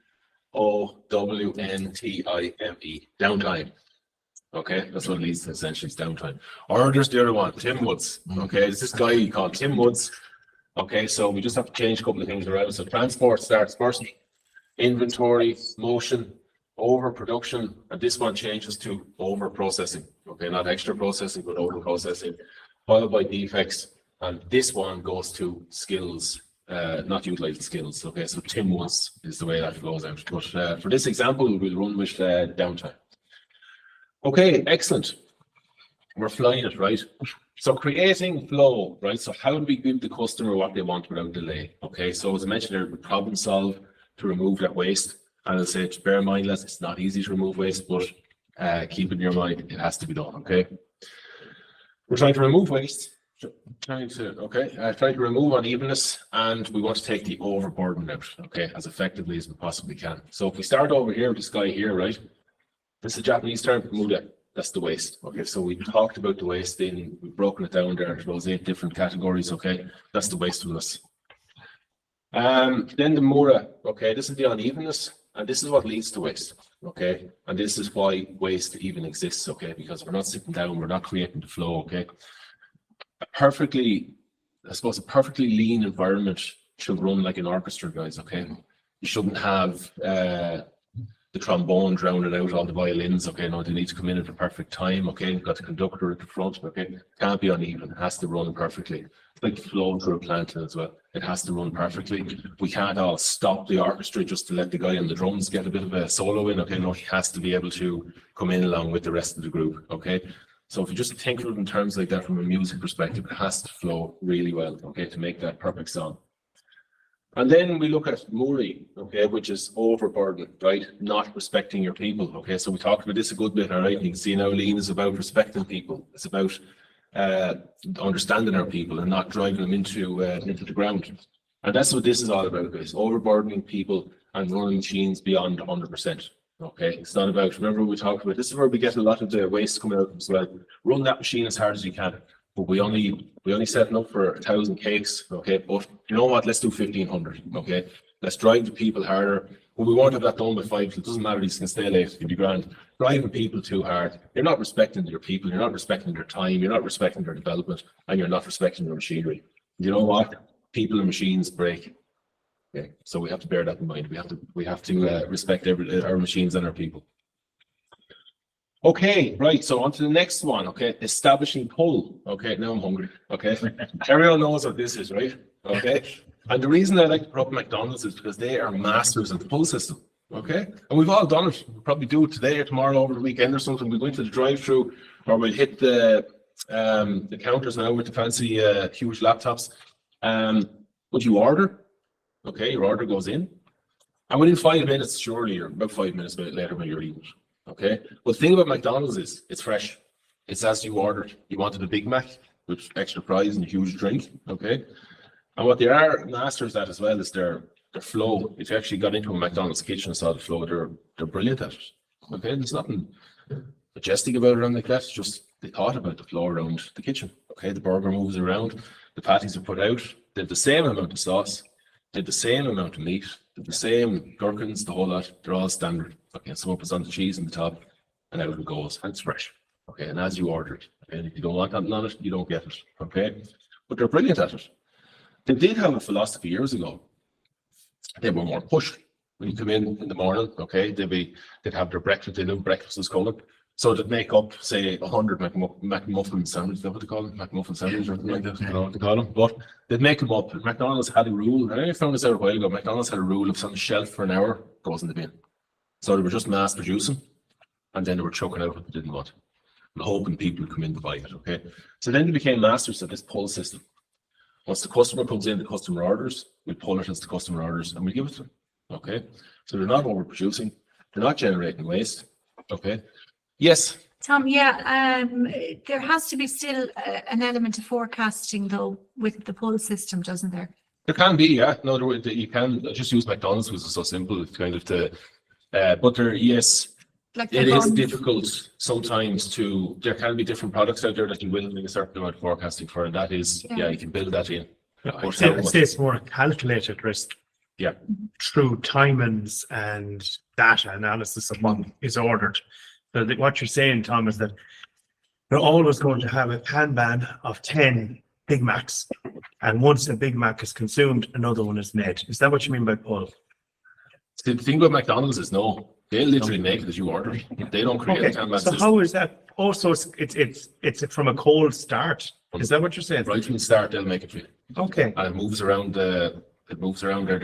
Downtime. Okay, that's what it leads to essentially, it's downtime. Or there's the other one, Tim Woods. Okay, it's this guy called Tim Woods. Okay, so we just have to change a couple of things around. So transport starts first, inventory, motion, overproduction, and this one changes to over processing. Okay, not extra processing, but over processing, followed by defects, and this one goes to skills, not utilizing skills. Okay, so Tim Woods is the way that flows out. But for this example, we'll run with downtime. Okay, excellent. We're flying it, right? So creating flow, right? So how do we give the customer what they want without delay? Okay, so as I mentioned there, we problem solve to remove that waste. And I say, bear in mind, it's not easy to remove waste, but keep in your mind, it has to be done, okay? We're trying to remove waste, trying to remove unevenness, and we want to take the overburden out, okay, as effectively as we possibly can. So if we start over here with this guy here, right? This is a Japanese term, muda. That's the waste. Okay, so we talked about the waste thing. We've broken it down there to those 8 different categories. Okay, that's the wastefulness. Then the mura. Okay, this is the unevenness, and this is what leads to waste. Okay, and this is why waste even exists. Okay, because we're not sitting down, we're not creating the flow. Okay, a perfectly lean environment should run like an orchestra, guys. Okay, you shouldn't have the trombone drowning out all the violins. Okay, no, they need to come in at the perfect time. Okay, you've got the conductor at the front. Okay, can't be uneven, it has to run perfectly. It's like flowing through a plant as well, it has to run perfectly. We can't all stop the orchestra just to let the guy on the drums get a bit of a solo in. Okay, no, he has to be able to come in along with the rest of the group. Okay, so if you just think of it in terms like that from a music perspective, it has to flow really well, okay, to make that perfect song. And then we look at muri, okay, which is overburden, right? Not respecting your people, okay? So we talked about this a good bit, all right? And you can see now lean is about respecting people. It's about understanding our people and not driving them into the ground. And that's what this is all about, guys. Overburdening people and running machines beyond 100%, okay? It's not about, remember we talked about, this is where we get a lot of the waste coming out as well. Run that machine as hard as you can. But we only setting up for 1,000 cakes, okay? But you know what? Let's do 1,500, okay? Let's drive the people harder. But we won't have that done by 5. It doesn't matter. These can stay late. It'll be grand. Driving people too hard. You're not respecting your people. You're not respecting their time. You're not respecting their development, and you're not respecting their machinery. You know what? People and machines break. Okay, so we have to bear that in mind. We have to respect our machines and our people. Okay, right, so on to the next one, okay, establishing pull. Okay, now I'm hungry, okay? Everyone knows what this is, right? Okay, and the reason I like to put up McDonald's is because they are masters of the pull system, okay? And we've all done it. We'll probably do it today or tomorrow over the weekend or something. We go into the drive-through, or we'll hit the counters now with the fancy huge laptops. But you order, okay, your order goes in, and within 5 minutes, surely, or about 5 minutes later when you're eating it. Okay, but the thing about McDonald's is it's fresh. It's as you ordered. You wanted a Big Mac with extra fries and a huge drink. Okay, and what they are masters at as well is their flow. If you actually got into a McDonald's kitchen and saw the flow, they're brilliant at it. Okay, there's nothing majestic about it and like that. Just they thought about the flow around the kitchen. Okay, the burger moves around, the patties are put out, they have the same amount of sauce, they have the same amount of meat, they have the same gherkins, the whole lot. They're all standard. Okay, someone puts on the cheese on the top, and out it goes, and it's fresh. Okay, and as you order it, and if you don't want that on it, you don't get it. Okay, but they're brilliant at it. They did have a philosophy years ago. They were more pushed. When you come in the morning, okay, they'd have their breakfast. They knew breakfast was coming, so they'd make up, say, 100 McMuffin sandwiches. Is that what they call them? McMuffin sandwiches or something like that. I don't know what they call them, but they'd make them up. McDonald's had a rule, and I found this out a while ago. McDonald's had a rule: if it's on the shelf for an hour, it goes in the bin. So they were just mass producing, and then they were chucking out what they didn't want, and hoping people would come in to buy it. Okay, so then they became masters of this pull system. Once the customer comes in, the customer orders, we pull it as the customer orders, and we give it to them. Okay, so they're not overproducing, they're not generating waste. Okay, yes. Tom, there has to be still an element of forecasting though with the pull system, doesn't there? There can be, yeah. No, you can just use McDonald's because it's so simple. It's kind of but there, yes, Like it the is buns. difficult sometimes there can be different products out there that you will need a certain amount of forecasting for, and that is, Yeah. you can build that in. I'd say it's more a calculated risk. Yeah. Through timings and data analysis of what is ordered. So what you're saying, Tom, is that they're always going to have a Kanban of 10 Big Macs. And once a Big Mac is consumed, another one is made. Is that what you mean by pull? The thing about McDonald's is they'll literally make it as you order it. They don't create a Okay, Kanban so system. how is that? Also, it's from a cold start. Is that what you're saying? Right from the start, they'll make it for you. Okay. And it moves around their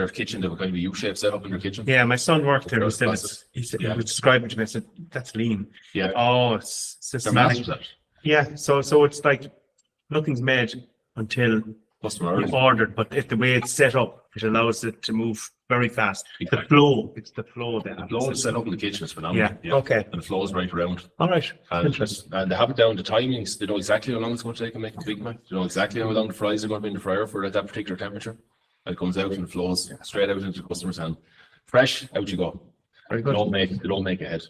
kitchen. They have a kind of a U-shaped setup in their kitchen. Yeah, my son worked there. He said Process. he Yeah. was describing it to me. I said, that's lean. Yeah. Oh, it's They're systematic. masters at it. Yeah, so it's like nothing's made until Customer you've orders. ordered, but if the way it's set up, it allows it to move very fast. The Exactly. flow, it's the flow The then. flow is set up in the kitchen is phenomenal. Yeah, okay. And the flow is right around. All right, And, interesting. and they have it down to timings. They know exactly how long it's going to take to make a Big Mac. They know exactly how long the fries are going to be in the fryer for at that particular temperature. And it comes out and it flows straight out into the customer's hand. Fresh, out you go. Very They good. don't make ahead.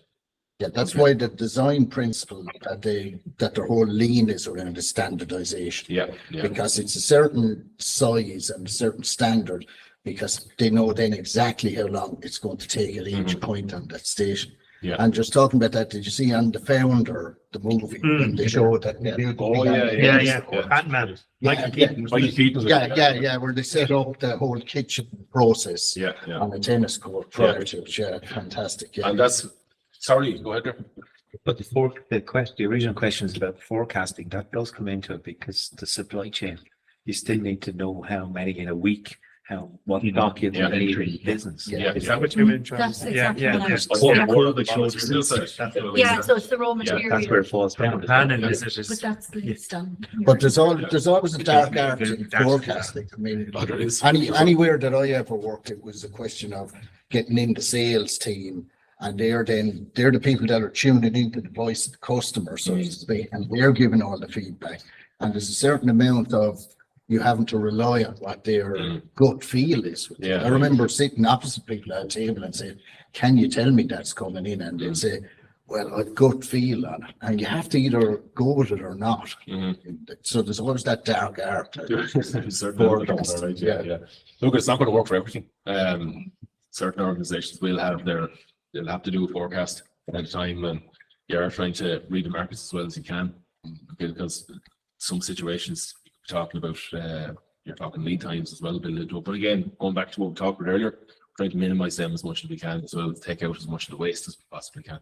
Yeah, that's why the design principle that their whole lean is around is standardization. Yeah, yeah. Because it's a certain size and a certain standard, because they know then exactly how long it's going to take at each point on that station. Yeah. And just talking about that, did you see on The Founder, the movie, when they showed that? Oh, yeah, Yeah, yeah. yeah, Batman. Michael Yeah, Keaton. Michael Keaton was it? Yeah, where they set up the whole kitchen process Yeah, yeah. on a tennis court prior to it. Yeah, fantastic. Yeah. And that's, sorry, go ahead there. But the original question is about forecasting. That does come into it because the supply chain, you still need to know how many in a week, what stock you Yeah. need in business. Yeah. Is that what you mean? That's Yeah, exactly yeah. what I was Like, saying. yeah, World the that shows skill resistance. set. Yeah, so it's the raw Yeah, material. That's where it falls down. Planning Yeah. is But that's the it's done. But there's always a dark art in Dark. forecasting. I mean, Oh, there is. anywhere that I ever worked, it was a question of getting in the sales team, and they're the people that are tuning into the voice of the customer, so to speak, and they're giving all the feedback. And there's a certain amount of you having to rely on what their gut feel is. Yeah. I remember sitting opposite people at a table and saying, "Can you tell me that's coming in?" And they'd say, "Well, I've gut feel on it," and you have to either go with it or not. So there's always that dark art. Certainly, yeah, yeah. Look, it's not going to work for everything. Certain organizations will have they'll have to do a forecast at a time, and you're trying to read the markets as well as you can. Okay, because some situations you're talking about, you're talking lead times as well, build into it. But again, going back to what we talked about earlier, trying to minimize them as much as we can, as well as take out as much of the waste as we possibly can.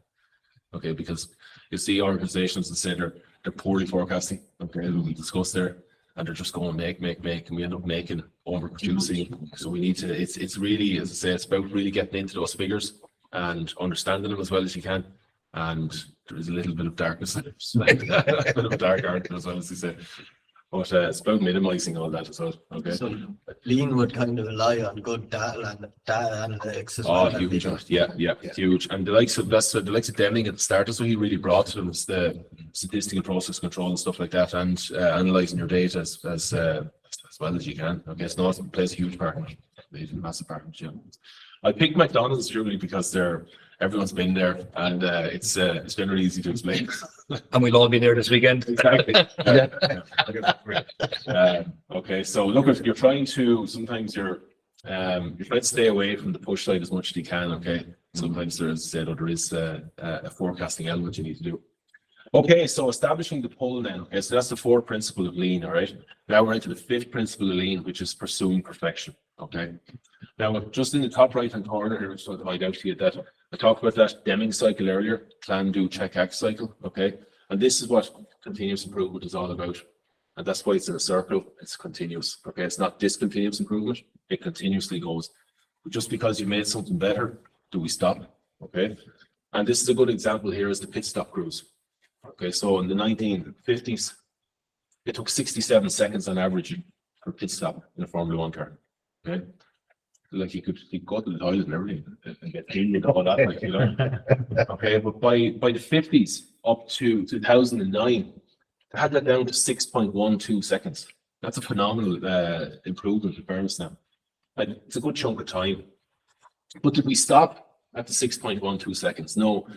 Okay, because you see organizations that say they're poorly forecasting. Okay, we discussed there, and they're just going make, and we end up making overproducing. So we need to. It's really, as I say, it's about really getting into those figures and understanding them as well as you can. And there is a little bit of darkness, a bit of dark art as well as you say. But it's about minimizing all that as well. Okay. So lean would kind of rely on good data analytics as Oh, well. huge! Yeah, huge. And the likes of Deming at the start, that's what he really brought to them, was the statistical process control and stuff like that, and analyzing your data as well as you can. Okay, it's not plays a huge part in it. They do a massive part in it. Yeah. I picked McDonald's purely because they're everyone's been there, and it's generally easy to explain. And we'll all be there this weekend. Exactly. Okay, so look, if you're trying to, sometimes you're trying to stay away from the push side as much as you can. Okay, sometimes there is a forecasting element you need to do. Okay, so establishing the pull then. Okay, so that's the fourth principle of lean. All right, now we're into the fifth principle of lean, which is pursuing perfection. Okay, now just in the top right hand corner here, which I'll divide out to you, that I talked about that Deming cycle earlier, plan, do, check, act cycle. Okay, and this is what continuous improvement is all about, and that's why it's in a circle. It's continuous. Okay, it's not discontinuous improvement. It continuously goes. But just because you made something better, do we stop? Okay, and this is a good example here is the pit stop cruise. Okay, so in the 1950s, it took 67 seconds on average for a pit stop in a Formula One car. Okay, like you could go to the toilet and everything and get clean and all that, like, you know. Okay, but by the 50s up to 2009, they had that down to 6.12 seconds. That's a phenomenal improvement in fairness now. Like, it's a good chunk of time. But did we stop at the 6.12 seconds? No.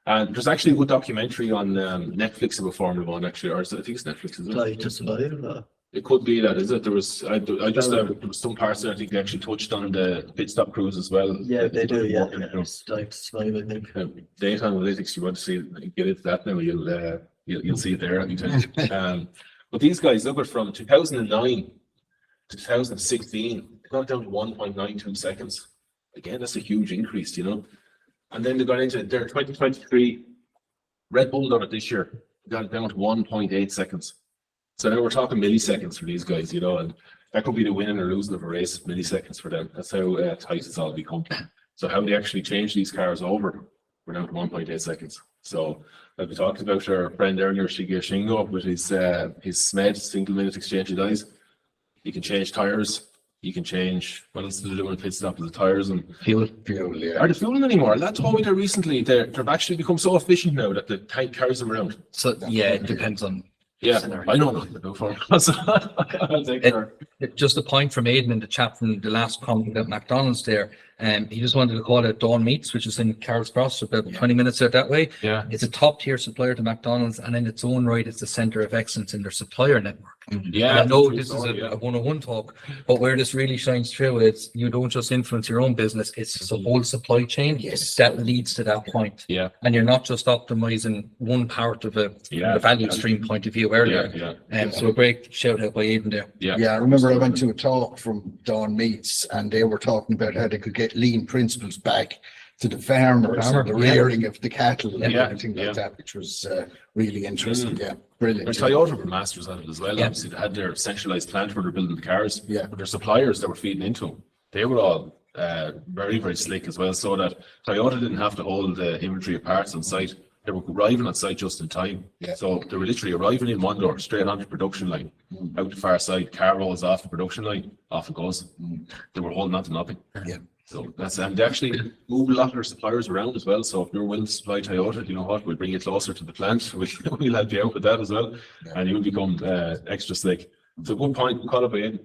And there's actually a good documentary on Netflix about Formula One, actually, or I think it's Netflix, is it? Like to survive. It could be that, is it? There was, I just, there was some parts that I think they actually touched on the pit stop cruise as well. Yeah, they do. Yeah, You know. it's like to survive, I think. Data analytics, you want to see, get into that now, you'll see it there. But these guys, look at from 2009 to 2016, they got down to 1.92 seconds. Again, that's a huge increase, you know. And then they got into their 2023, Red Bull done it this year, got it down to 1.8 seconds. So now we're talking milliseconds for these guys, you know, and that could be the winning or losing of a race, milliseconds for them. That's how tight it's all become. So how they actually change these cars over, we're down to 1.8 seconds. So like we talked about our friend earlier, Shigeru Shingo, with his SMED, single minute exchange of dies. You can change tires. You can change, what else do they do in a pit stop with the tires and Fuel. Yeah. are they fueling anymore? That told me there recently. They've actually become so efficient now that the tank carries them around. So, yeah, it depends on. Yeah, scenario. I know nothing about Formula. So I'll take care. Just a point from Aidan and the chap from the last comment about McDonald's there. He just wanted to call it Dawn Meats, which is in Carroll's Cross, about 20 minutes out that way. Yeah. It's a top tier supplier to McDonald's, and in its own right, it's the center of excellence in their supplier network. Yeah. And I know true this is story, a one-on-one talk, but where this really shines through is you don't just influence your own business, it's the whole supply chain that leads to that point. Yeah. And you're not just optimizing one part of a Yeah. the value stream point of view earlier. Yeah. So a great shout out by Aidan there. Yeah. Yeah, I remember I went to a talk from Dawn Meats and they were talking about how they could get lean principles back to the farmers and the rearing of the cattle and Yeah, everything yeah. like that, which was really interesting. Yeah, brilliant. And Toyota were masters at it as well. Yeah. Obviously, they had their centralized plant where they're building the cars. Yeah. But their suppliers that were feeding into them, they were all very, very slick as well. So that Toyota didn't have to hold the inventory of parts on site. They were arriving on site just in time. Yeah. So they were literally arriving in one door, straight onto the production line. Out the far side, car rolls off the production line, off it goes. They were holding on to nothing. Yeah. So that's, and they actually move a lot of their suppliers around as well. So if you're willing to supply Toyota, you know what, we'll bring you closer to the plant. We'll help you out with that as well. Yeah. And you'll become extra slick. It's a good point. Call it by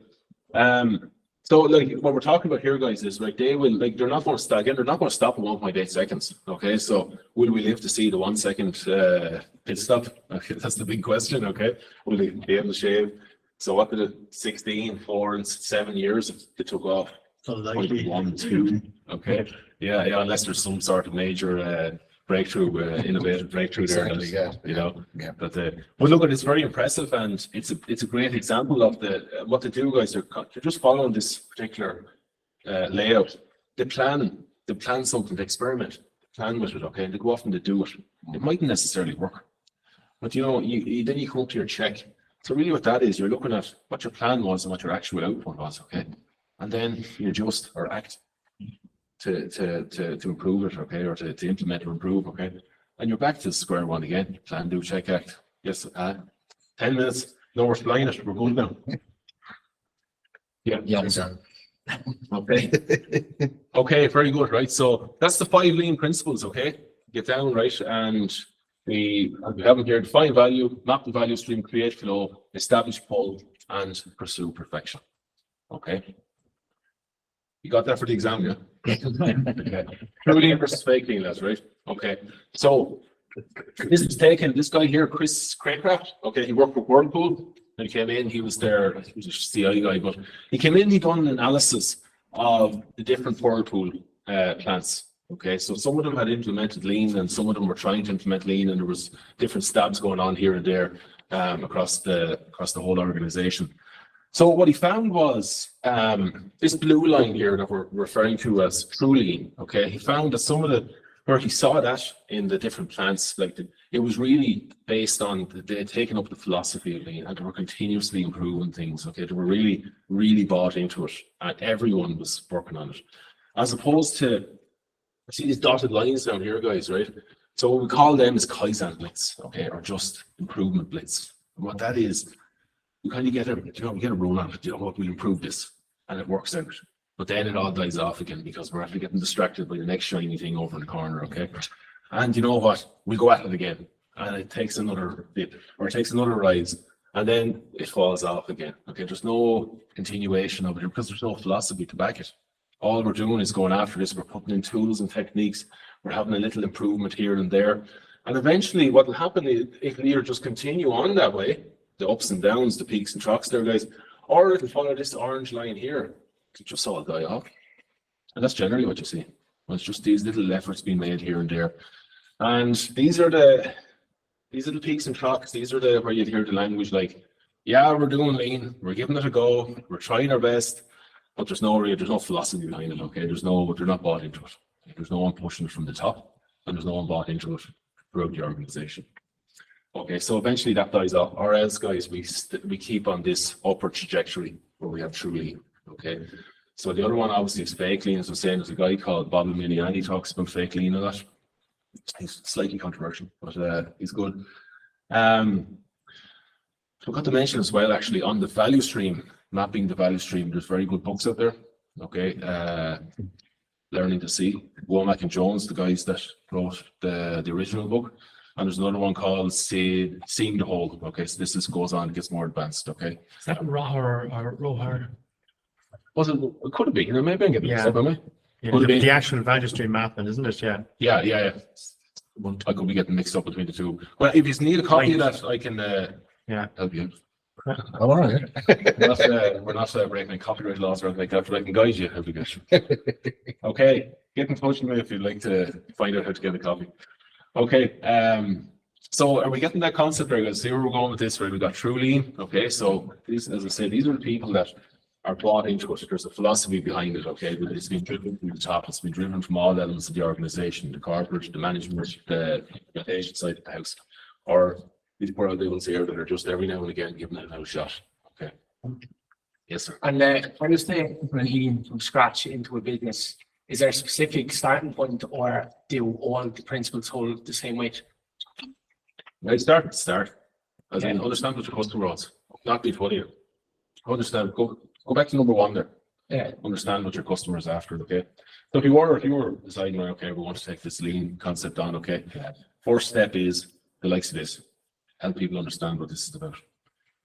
so like what we're talking about here, guys, is like they will, like, they're not going to stop again. They're not going to stop at 1.8 seconds. Okay, so will we live to see the 1 second pit stop? Okay, that's the big question. Okay, will they be able to shave? So what did it 16, 4 and 7 years it took off? Unlikely. 1, 2. Okay, yeah, unless there's some sort of major breakthrough, innovative breakthrough there. Exactly, That's, yeah. you know. Yeah. But look, it's very impressive, and it's a great example of what they do, guys. They're just following this particular layout. They plan something, they experiment, plan with it, okay, and they go off and they do it. It mightn't necessarily work, but you know, then you come up to your check. So really, what that is, you're looking at what your plan was and what your actual output was, okay, and then you adjust or act to improve it, okay, or to implement or improve, okay, and you're back to square one again. Plan, do, check, act. Yes, 10 minutes. No, we're flying it. We're good now. Yeah. Okay. Okay, very good, right? So that's the 5 lean principles, okay? Get down, right? And we have them here: define value, map the value stream, create flow, establish pull, and pursue perfection. Okay. You got that for the exam, yeah? Okay. True lean versus fake lean, that's right. Okay, so this was taken, this guy here, Chris Craycraft, okay, he worked with Whirlpool. And he came in, he was there, he was a CI guy, but he came in, he done an analysis of the different Whirlpool plants. Okay, so some of them had implemented lean and some of them were trying to implement lean, and there was different stabs going on here and there across the whole organization. So what he found was this blue line here that we're referring to as true lean. Okay, he found that some of the, where he saw that in the different plants, like it was really based on they had taken up the philosophy of lean and they were continuously improving things. Okay, they were really, really bought into it, and everyone was working on it, as opposed to, see these dotted lines down here, guys, right? So what we call them is Kaizen blitz, okay, or just improvement blitz. And what that is, we kind of get a, we get a roll on it. You know what, we'll improve this, and it works out. But then it all dies off again because we're actually getting distracted by the next shiny thing over in the corner, okay? And you know what? We go at it again, and it takes another dip, or it takes another rise, and then it falls off again. Okay, there's no continuation of it because there's no philosophy to back it. All we're doing is going after this. We're putting in tools and techniques. We're having a little improvement here and there. And eventually what will happen is it'll either just continue on that way, the ups and downs, the peaks and troughs there, guys, or it'll follow this orange line here. It'll just all die off. And that's generally what you see. Well, it's just these little efforts being made here and there. And these are these little peaks and troughs. These are where you'd hear the language like, yeah, we're doing lean. We're giving it a go. We're trying our best. But there's no philosophy behind it, okay? They're not bought into it. There's no one pushing it from the top, and there's no one bought into it throughout the organization. Okay, so eventually that dies off, or else, guys, we keep on this upward trajectory where we have true lean, okay? So the other one, obviously, is fake lean. As I was saying, there's a guy called Bobby Miniani, he talks about fake lean a lot. He's slightly controversial, but he's good. So I've got to mention as well, actually, on the value stream, mapping the value stream, there's very good books out there, okay? Learning to See, Womack and Jones, the guys that wrote the original book. And there's another one called Seeing the Whole, okay? So this goes on, it gets more advanced, okay? Is that Rohar or Rohar? It could have been, you know, maybe I'm getting mixed Yeah. up, am I? Yeah, Could it be? the actual value stream mapping, isn't it? Yeah. Yeah. I could be getting mixed up between the two. Well, if you need a copy of that, I can help you. All right. We're not breaking copyright laws or anything like that, but I can guide you how to get it. Okay, get in touch with me if you'd like to find out how to get a copy. Okay, so are we getting that concept there, guys? See where we're going with this, right? We've got true lean. Okay, so these, as I said, these are the people that are bought into it. There's a philosophy behind it, okay? But it's been driven from the top. It's been driven from all elements of the organization, the corporate, the management, the implementation side of the house, or these poor old ones here that are just every now and again giving it another shot. Okay. Yes, sir. And when you say lean from scratch into a business, is there a specific starting point, or do all the principles hold the same weight? Right, start. As in, understand what your customer wants. Not be funny. Understand. Go back to number one there. Yeah. Understand what your customer is after. Okay. So if you were deciding, right, okay, we want to take this lean concept on. Okay. First step is the likes of this. Help people understand what this is about.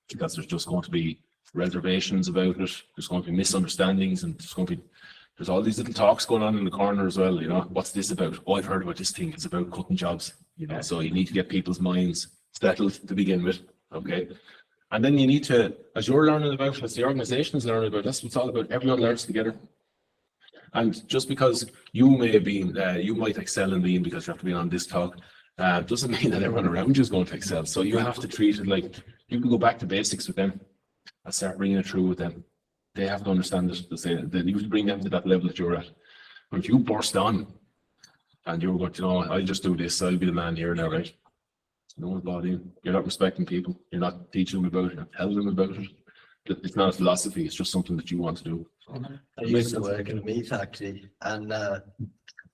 Because there's just going to be reservations about it. There's going to be misunderstandings, and there's all these little talks going on in the corner as well. You know, what's this about? Oh, I've heard about this thing. It's about cutting jobs. You know, so you need to get people's minds settled to begin with. Okay. And then you need to, as you're learning about it, as the organization is learning about it, that's what it's all about. Everyone learns together. And just because you may have been, you might excel in lean because you have to be on this talk, doesn't mean that everyone around you is going to excel. So you have to treat it like you can go back to basics with them and start bringing it through with them. They have to understand it. Then you have to bring them to that level that you're at. But if you burst on and you're going to, I'll just do this, I'll be the man here now, right? No one's bought in. You're not respecting people. You're not teaching them about it. You're not telling them about it. It's not a philosophy. It's just something that you want to do. I used to work in a meat factory, and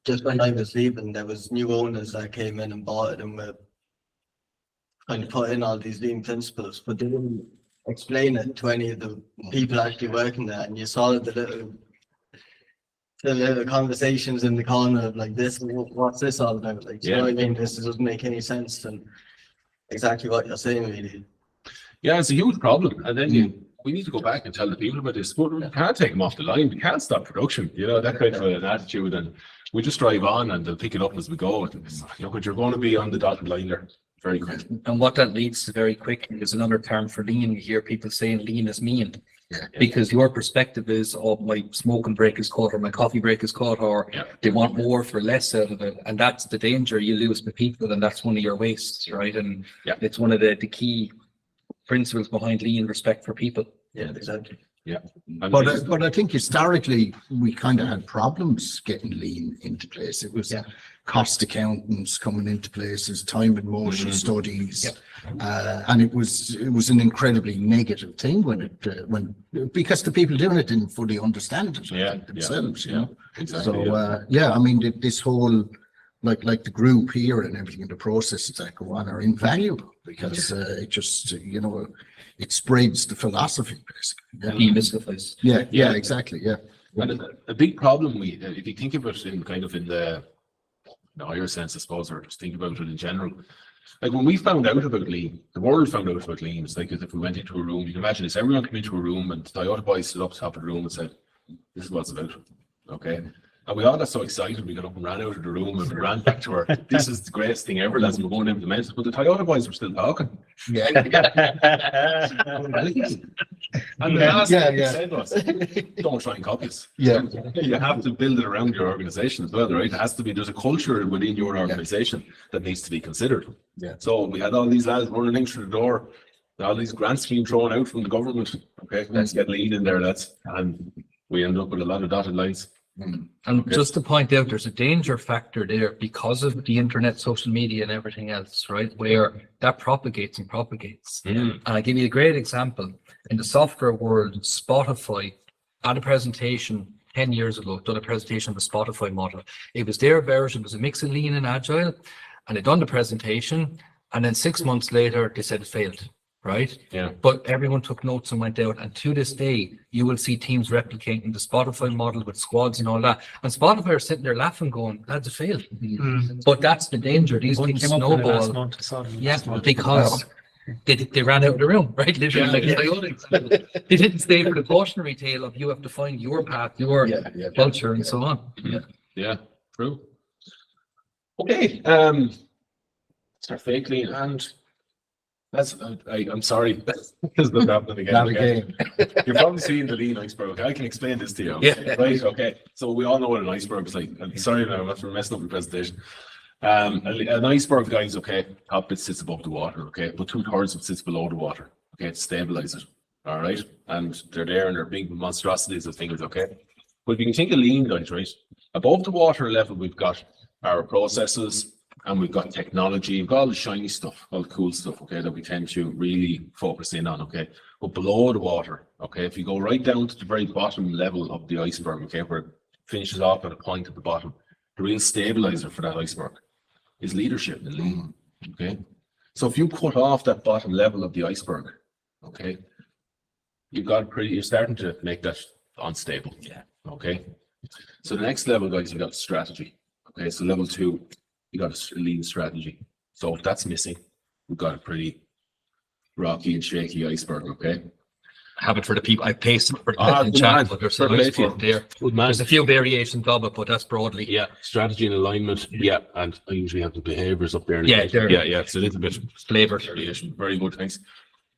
just when I was leaving, there was new owners that came in and bought it, and were kind of put in all these lean principles, but they didn't explain it to any of the people actually working there. And you saw the little conversations in the corner of like, this, what's this all about? Like, you know what I mean? This doesn't make any sense. And exactly what you're saying, really. Yeah, it's a huge problem. And then we need to go back and tell the people about this, but we can't take them off the line. We can't stop production, you know, that kind of an attitude. And we just drive on and they'll pick it up as we go. Look, but you're going to be on the dotted line there very quick. And what that leads to very quickly is another term for lean. You hear people saying lean is mean. Yeah. Because your perspective is, oh, my smoking break is cut or my coffee break is cut, or they want more for less out of it. And that's the danger. You lose the people, and that's one of your wastes, right? And it's one of the key principles behind lean, respect for people. Yeah, exactly. Yeah. But I think historically, we kind of had problems getting lean into place. It was cost accountants coming into places, time and motion studies. And it was an incredibly negative thing because the people doing it didn't fully understand it themselves, you know. Exactly. So, I mean, this whole, like the group here and everything, and the processes that go on are invaluable because it just, you know, it spreads the philosophy basically. Demystifies. Yeah, exactly. Yeah. And a big problem if you think of it in the higher sense, I suppose, or just think about it in general. Like when we found out about lean, the world found out about lean. It's like as if we went into a room, you can imagine this, everyone came into a room and the Toyota boys stood up top of the room and said, this is what it's about. Okay. And we all got so excited, we got up and ran out of the room and we ran back to our, this is the greatest thing ever, lads, we're going to implement it. But the Toyota boys were still talking. Yeah. And the last thing they said was, don't try and copy us. Yeah. You have to build it around your organization as well, right? It has to be, there's a culture within your organization that needs to be considered. Yeah. So we had all these lads running in through the door, all these grants being thrown out from the government. Okay, let's get lean in there, lads. And we end up with a lot of dotted lines. And just to point out, there's a danger factor there because of the internet, social media and everything else, right? Where that propagates and propagates. And I'll give you a great example. In the software world, Spotify had a presentation 10 years ago, done a presentation of the Spotify model. It was their version, it was a mix of lean and agile, and they done the presentation. And then 6 months later, they said it failed. Right? Yeah. But everyone took notes and went out. And to this day, you will see teams replicating the Spotify model with squads and all that. And Spotify are sitting there laughing, going, "That's a fail." But that's the danger. These things snowball. Yeah, because they ran out of the room, right? Literally, they didn't stay for the cautionary tale of you have to find your path, your culture, and so on. Yeah, true. Okay, start fake lean and. I'm sorry, this is not happening again. You've probably seen the lean iceberg. I can explain this to you. Right, okay. So we all know what an iceberg is like. I'm sorry now, after messing up the presentation. An iceberg, guys, okay, top bit sits above the water, okay, but 2/3 of it sits below the water, okay, to stabilize it, all right? And they're there and they're big monstrosities of things, okay? But if you can think of lean, guys, right? Above the water level, we've got our processes, and we've got technology, we've got all the shiny stuff, all the cool stuff, okay, that we tend to really focus in on, okay? But below the water, okay, if you go right down to the very bottom level of the iceberg, okay, where it finishes off at a point at the bottom, the real stabilizer for that iceberg is leadership and lean, okay? So if you cut off that bottom level of the iceberg, okay, you're starting to make that unstable, okay? So the next level, guys, we got strategy, okay? So level 2, you got a lean strategy. So if that's missing, we've got a pretty rocky and shaky iceberg, okay? Have it for the people. I pasted for the chat, but there's a iceberg there. There's a few variations of it, but that's broadly. Yeah, strategy and alignment. Yeah, and I usually have the behaviors up there. Yeah, it's a little bit flavor variation. Very good, thanks.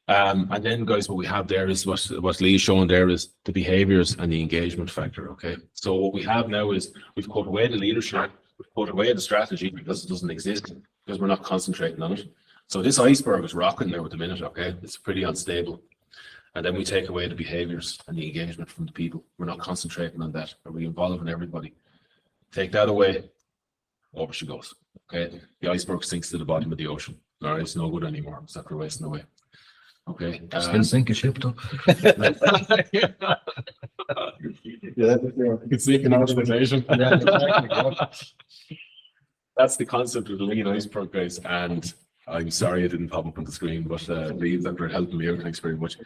And then, guys, what we have there is what Lee's showing there is the behaviors and the engagement factor, okay? So what we have now is we've cut away the leadership, we've put away the strategy because it doesn't exist, because we're not concentrating on it. So this iceberg is rocking there at the minute, okay? It's pretty unstable. And then we take away the behaviors and the engagement from the people. We're not concentrating on that. Are we involving everybody? Take that away, over she goes, okay? The iceberg sinks to the bottom of the ocean. All right, it's no good anymore. It's after wasting away. Okay. Still sink a ship though. It's leaking out explanation. That's the concept of the lean iceberg, guys. And I'm sorry I didn't pop up on the screen, but Lee, for helping me out. Thanks very much.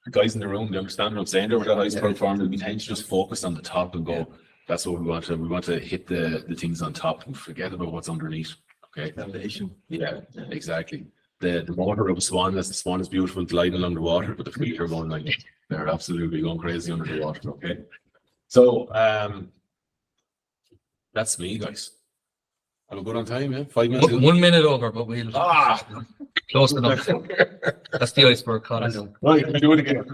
Guys in the room, they understand what I'm saying there with that iceberg formula. We tend to just focus on the top and go, that's what we want to. We want to hit the things on top and forget about what's underneath. Okay. Foundation. Yeah, exactly. the motor of a swan, as the swan is beautiful gliding along the water, but the feet are going like, they're absolutely going crazy under the water, okay? So, that's me, guys. Have a good on time, yeah? 5 minutes. 1 minute over, but we'll close enough. That's the iceberg, Colin. Right, we do it again.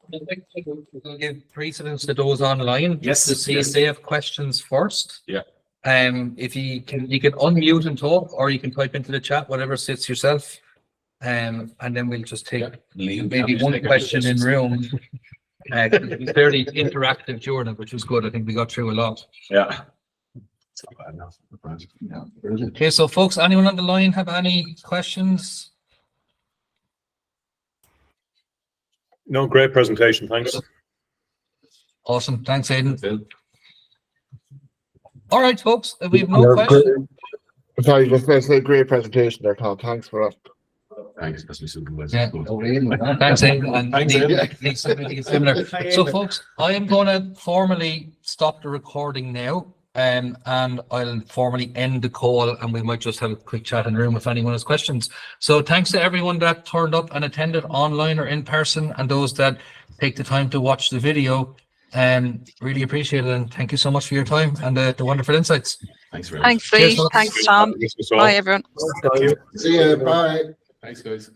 We'll give precedence to those online. Yes, To see yes. if they have questions first. Yeah. If you can unmute and talk, or you can type into the chat, whatever suits yourself. And then we'll just take maybe one question in room. It's fairly interactive during it, which was good. I think we got through a lot. Yeah. It's not bad enough. Okay, so folks, anyone on the line have any questions? No, great presentation, thanks. Awesome. Thanks, Aidan. Phil? All right, folks, if we have no questions. Sorry, just to say great presentation there, Tom. Thanks for that. Thanks, that's my supervisor. Yeah. Thanks, Aidan. And Thanks, Neil, similar. So folks, I am going to formally stop the recording now. And I'll formally end the call, and we might just have a quick chat in the room if anyone has questions. So thanks to everyone that turned up and attended online or in person, and those that take the time to watch the video. Really appreciate it, and thank you so much for your time and the wonderful insights. Thanks very much. Thanks, Cheers, Lee. folks. Thanks, Tom. Bye, everyone. See you. Bye. Thanks, guys.